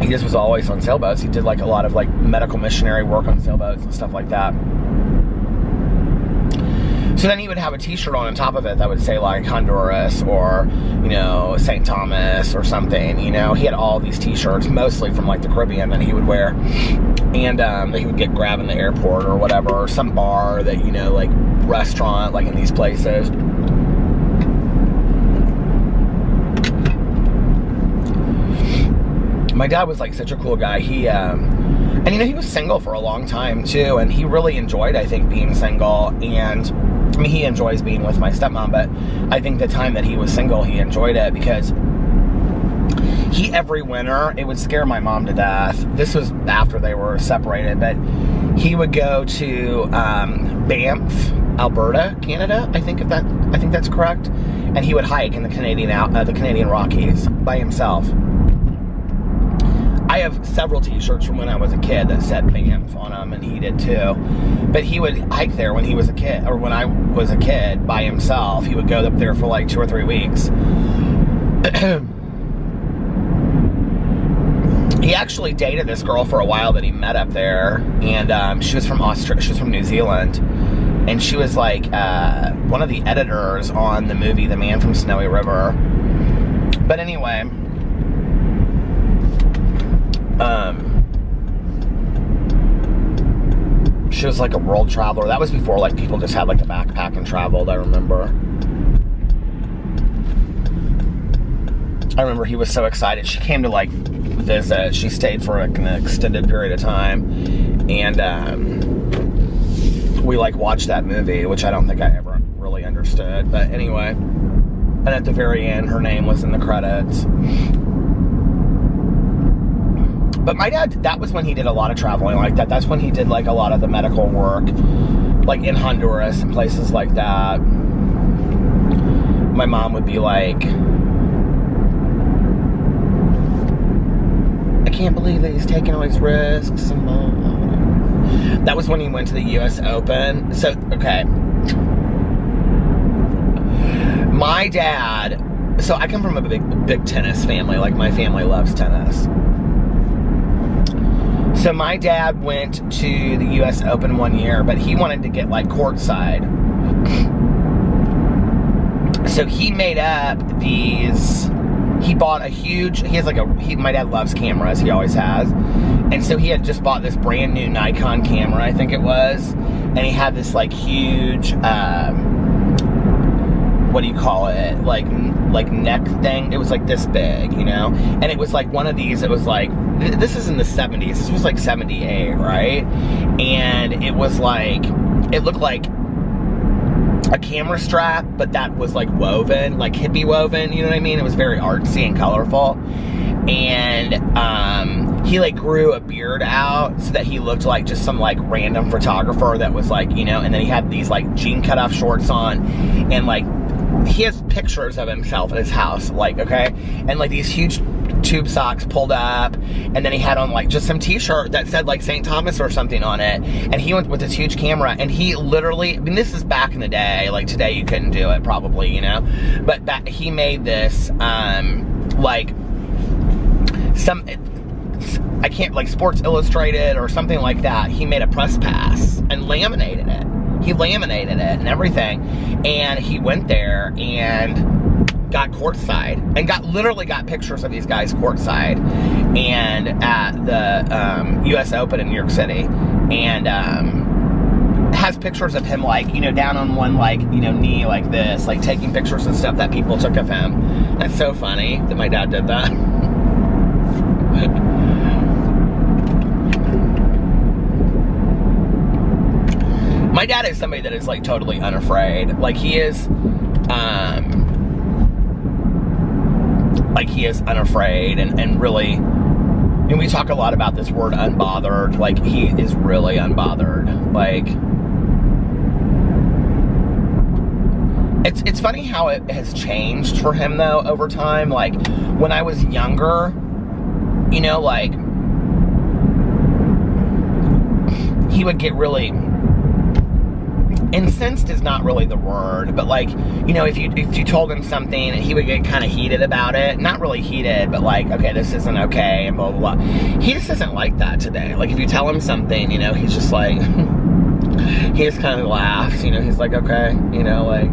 he just was always on sailboats. He did a lot of medical missionary work on sailboats and stuff like that. So then he would have a t-shirt on top of it that would say Honduras or, St. Thomas or something. He had all these t-shirts, mostly from the Caribbean, that he would wear. And that he would grab in the airport or whatever, or some bar that, restaurant, in these places. My dad was such a cool guy. He, and he was single for a long time too, and he really enjoyed, I think, being single. And he enjoys being with my stepmom, but I think the time that he was single, he enjoyed it because every winter, it would scare my mom to death. This was after they were separated, but he would go to Banff, Alberta, Canada. I think that's correct. And he would hike in the Canadian Rockies by himself. I have several t-shirts from when I was a kid that said Banff on them, and he did too. But he would hike there when he was a kid, or when I was a kid, by himself. He would go up there for 2 or 3 weeks. He actually dated this girl for a while that he met up there, and she was from Australia. She was from New Zealand, and she was one of the editors on the movie The Man from Snowy River. But anyway, she was a world traveler. That was before people just had a backpack and traveled, I remember. I remember he was so excited. She came to visit. She stayed for an extended period of time, and we watched that movie, which I don't think I ever really understood. But anyway, and at the very end, her name was in the credits. But my dad, that was when he did a lot of traveling like that. That's when he did like a lot of the medical work, like in Honduras and places like that. My mom would be like, I can't believe that he's taking all these risks. And that was when he went to the US Open. So, okay. My dad, so I come from a big tennis family. Like, my family loves tennis. So my dad went to the US Open one year, but he wanted to get like courtside. So he made up these, he bought a huge, he has like my dad loves cameras, he always has. And so he had just bought this brand new Nikon camera, I think it was. And he had this like huge, what do you call it? Like neck thing. It was like this big, you know? And it was like one of these, it was like, this is in the 70s. This was like 78, right? And it was like, it looked like a camera strap, but that was like woven, like hippie woven, you know what I mean? It was very artsy and colorful. And he like grew a beard out so that he looked like just some like random photographer that was like, you know, and then he had these like jean cutoff shorts on, and like he has pictures of himself at his house, like, okay, and like these huge tube socks pulled up, and then he had on like just some t-shirt that said like St. Thomas or something on it, and he went with this huge camera, and he literally, I mean, this is back in the day, like today you couldn't do it probably, you know, but that he made this like some, I can't, like Sports Illustrated or something like that. He made a press pass and laminated it. He laminated it and everything, and he went there and got courtside and literally got pictures of these guys courtside and at the US Open in New York City, and has pictures of him like, you know, down on one like, you know, knee like this, like taking pictures and stuff that people took of him. That's so funny that my dad did that. My dad is somebody that is like totally unafraid. Like he is unafraid and really, and we talk a lot about this word unbothered. Like he is really unbothered. Like it's funny how it has changed for him though over time. Like when I was younger, you know, like he would get really incensed is not really the word, but like, you know, if you told him something, he would get kind of heated about it. Not really heated, but like, okay, this isn't okay, and blah, blah, blah. He just isn't like that today. Like, if you tell him something, you know, he's just like, he just kind of laughs, you know, he's like, okay, you know, like,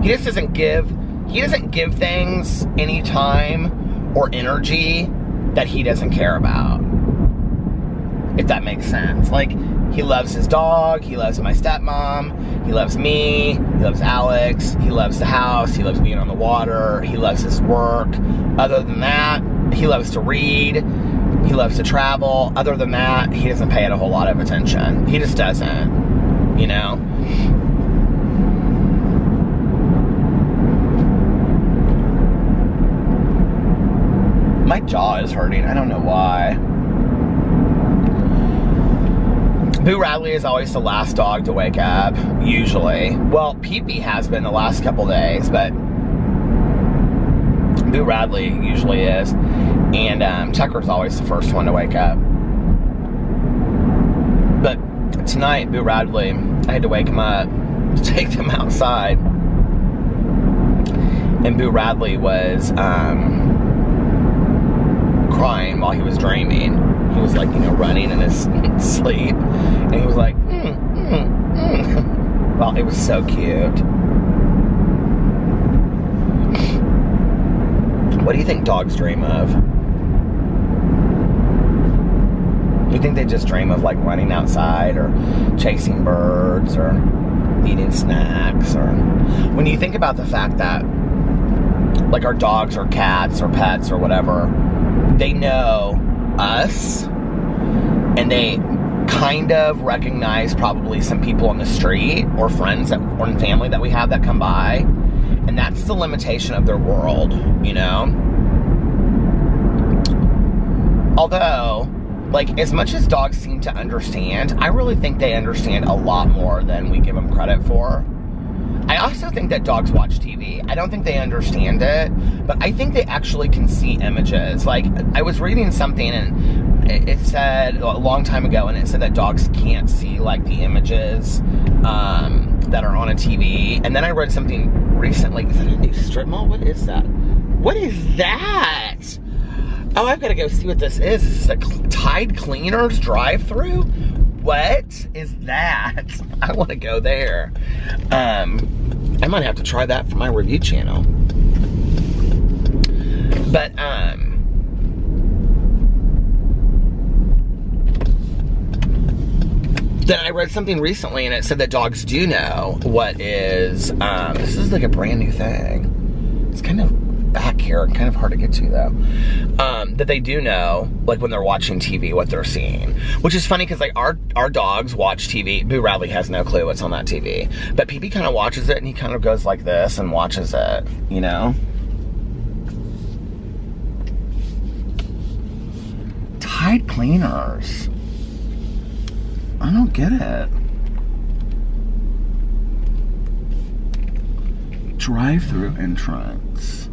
he just doesn't give things any time or energy that he doesn't care about, if that makes sense. Like, he loves his dog, he loves my stepmom, he loves me, he loves Alex, he loves the house, he loves being on the water, he loves his work. Other than that, he loves to read, he loves to travel. Other than that, he doesn't pay it a whole lot of attention. He just doesn't, you know? My jaw is hurting, I don't know why. Boo Radley is always the last dog to wake up, usually. Well, Pee-Pee has been the last couple days, but Boo Radley usually is. And Tucker's always the first one to wake up. But tonight, Boo Radley, I had to wake him up to take them outside. And Boo Radley was crying while he was dreaming. He was like, you know, running in his sleep, and he was like, Well, it was so cute. What do you think dogs dream of? You think they just dream of like running outside or chasing birds or eating snacks? Or when you think about the fact that like our dogs or cats or pets or whatever, they know us, and they kind of recognize probably some people on the street or friends that, or family that we have that come by, and that's the limitation of their world, you know? Although like, as much as dogs seem to understand, I really think they understand a lot more than we give them credit for. I also think that dogs watch TV. I don't think they understand it, but I think they actually can see images. Like, I was reading something and it said a long time ago, and it said that dogs can't see, like, the images that are on a TV. And then I read something recently. Is that a new strip mall? What is that? What is that? Oh, I've got to go see what this is. This is a Tide Cleaners drive-thru? What is that? I want to go there. I might have to try that for my review channel. But, then I read something recently and it said that dogs do know what is, this is like a brand new thing. It's kind of back here and kind of hard to get to though. That they do know, like when they're watching TV, what they're seeing. Which is funny because like our dogs watch TV. Boo Radley has no clue what's on that TV. But PP kind of watches it and he kind of goes like this and watches it, you know? Tide Cleaners. I don't get it. Drive-through entrance.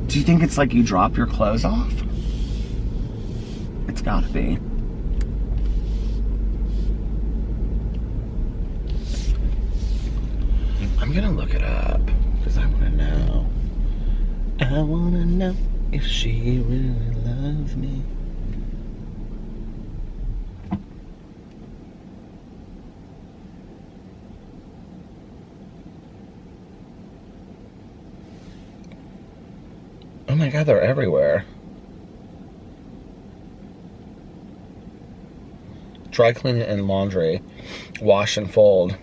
Do you think it's like you drop your clothes off? It's gotta be. I'm gonna look it up because I wanna know. I wanna know if she really loves me. Oh my God, they're everywhere. Dry cleaning and laundry. Wash and fold.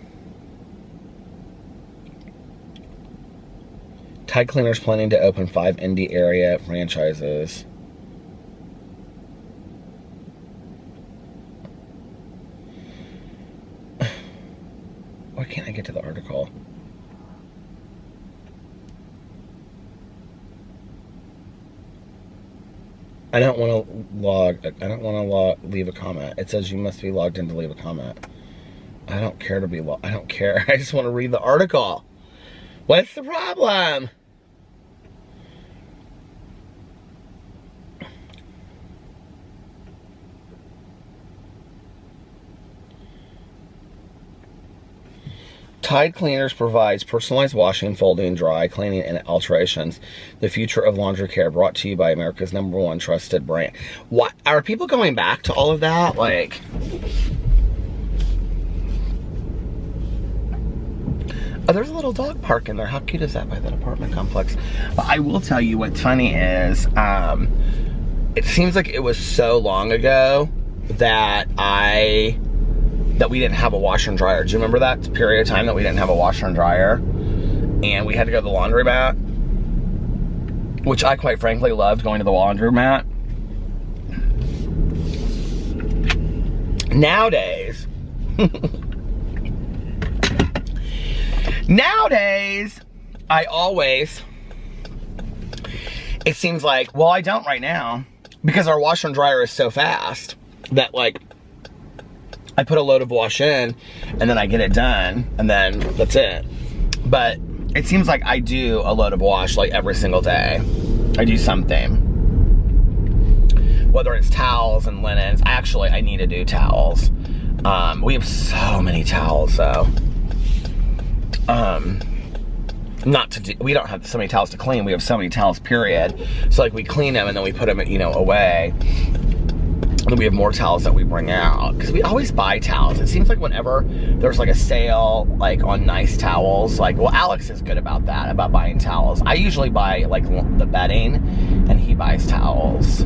Tide Cleaners planning to open 5 indie area franchises. Why can't I get to the article? I don't want to leave a comment. It says you must be logged in to leave a comment. I don't care to be I don't care. I just want to read the article. What's the problem? Tide Cleaners provides personalized washing, folding, dry cleaning, and alterations. The future of laundry care, brought to you by America's #1 trusted brand. What are people going back to all of that? Like, oh, there's a little dog park in there. How cute is that by that apartment complex? But I will tell you what's funny is, it seems like it was so long ago that we didn't have a washer and dryer. Do you remember that period of time that we didn't have a washer and dryer? And we had to go to the laundromat, which I quite frankly loved going to the laundromat. Nowadays, it seems like, well, I don't right now because our washer and dryer is so fast that like, I put a load of wash in and then I get it done and then that's it. But it seems like I do a load of wash like every single day. I do something. Whether it's towels and linens. I need to do towels. We have so many towels though. We don't have so many towels to clean. We have so many towels, period. So like we clean them and then we put them, you know, away. And then we have more towels that we bring out because we always buy towels. It seems like whenever there's like a sale like on nice towels, like, well, Alex is good about that, about buying towels. I usually buy like the bedding and he buys towels.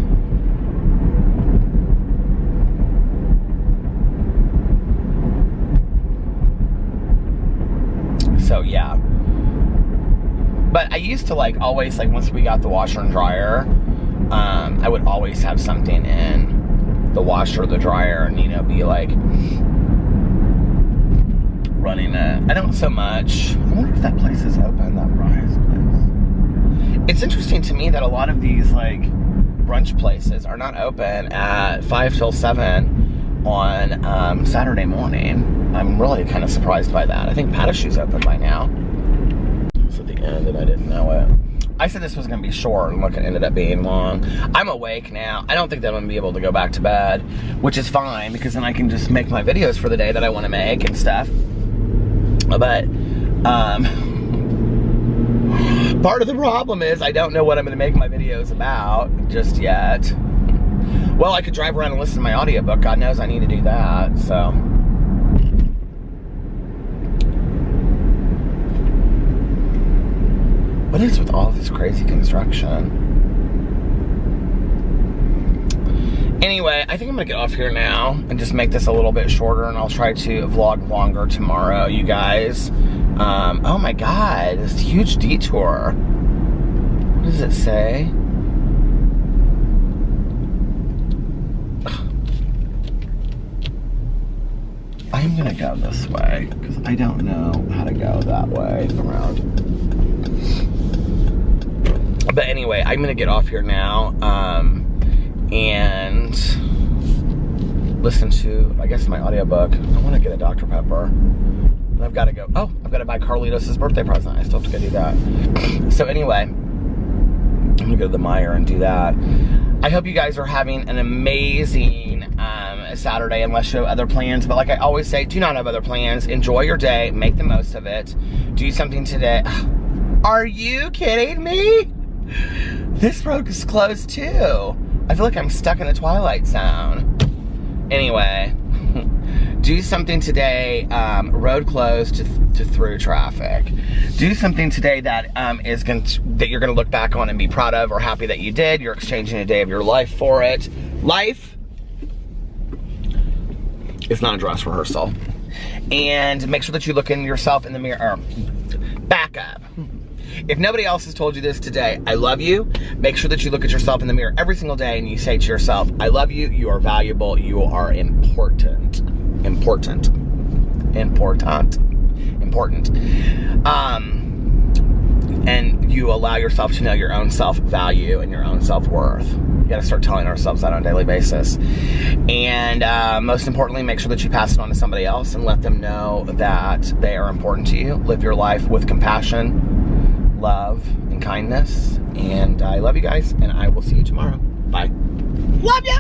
So yeah. But I used to like always, like once we got the washer and dryer, I would always have something in the washer or the dryer and, you know, be like running it. I don't so much. I wonder if that place is open, that Rise place. It's interesting to me that a lot of these like brunch places are not open at 5 till 7 on Saturday morning. I'm really kind of surprised by that. I think Patachou's open by now. It's at the end and I didn't know it. I said this was going to be short, and look, it ended up being long. I'm awake now. I don't think that I'm going to be able to go back to bed, which is fine, because then I can just make my videos for the day that I want to make and stuff. But, part of the problem is I don't know what I'm going to make my videos about just yet. Well, I could drive around and listen to my audiobook. God knows I need to do that, so. What is with all of this crazy construction? Anyway, I think I'm gonna get off here now and just make this a little bit shorter, and I'll try to vlog longer tomorrow, you guys. Oh my God, this huge detour. What does it say? I'm gonna go this way, because I don't know how to go that way around. But anyway, I'm gonna get off here now, and listen to, I guess, my audiobook. I wanna get a Dr. Pepper. And I've gotta go, oh, I've gotta buy Carlitos' birthday present. I still have to go do that. So anyway, I'm gonna go to the Meijer and do that. I hope you guys are having an amazing Saturday, unless you have other plans. But like I always say, do not have other plans. Enjoy your day, make the most of it. Do something today. Are you kidding me? This road is closed too. I feel like I'm stuck in the Twilight Zone. Anyway, do something today. Road closed to through traffic. Do something today that that you're gonna look back on and be proud of, or happy that you did. You're exchanging a day of your life for it. Life is not a dress rehearsal. And make sure that you look in yourself in the mirror. Back up. If nobody else has told you this today, I love you. Make sure that you look at yourself in the mirror every single day and you say to yourself, I love you, you are valuable, you are important. Important. And you allow yourself to know your own self-value and your own self-worth. You gotta start telling ourselves that on a daily basis. And most importantly, make sure that you pass it on to somebody else and let them know that they are important to you. Live your life with compassion, love, and kindness. And I love you guys, and I will see you tomorrow. Bye. Love ya!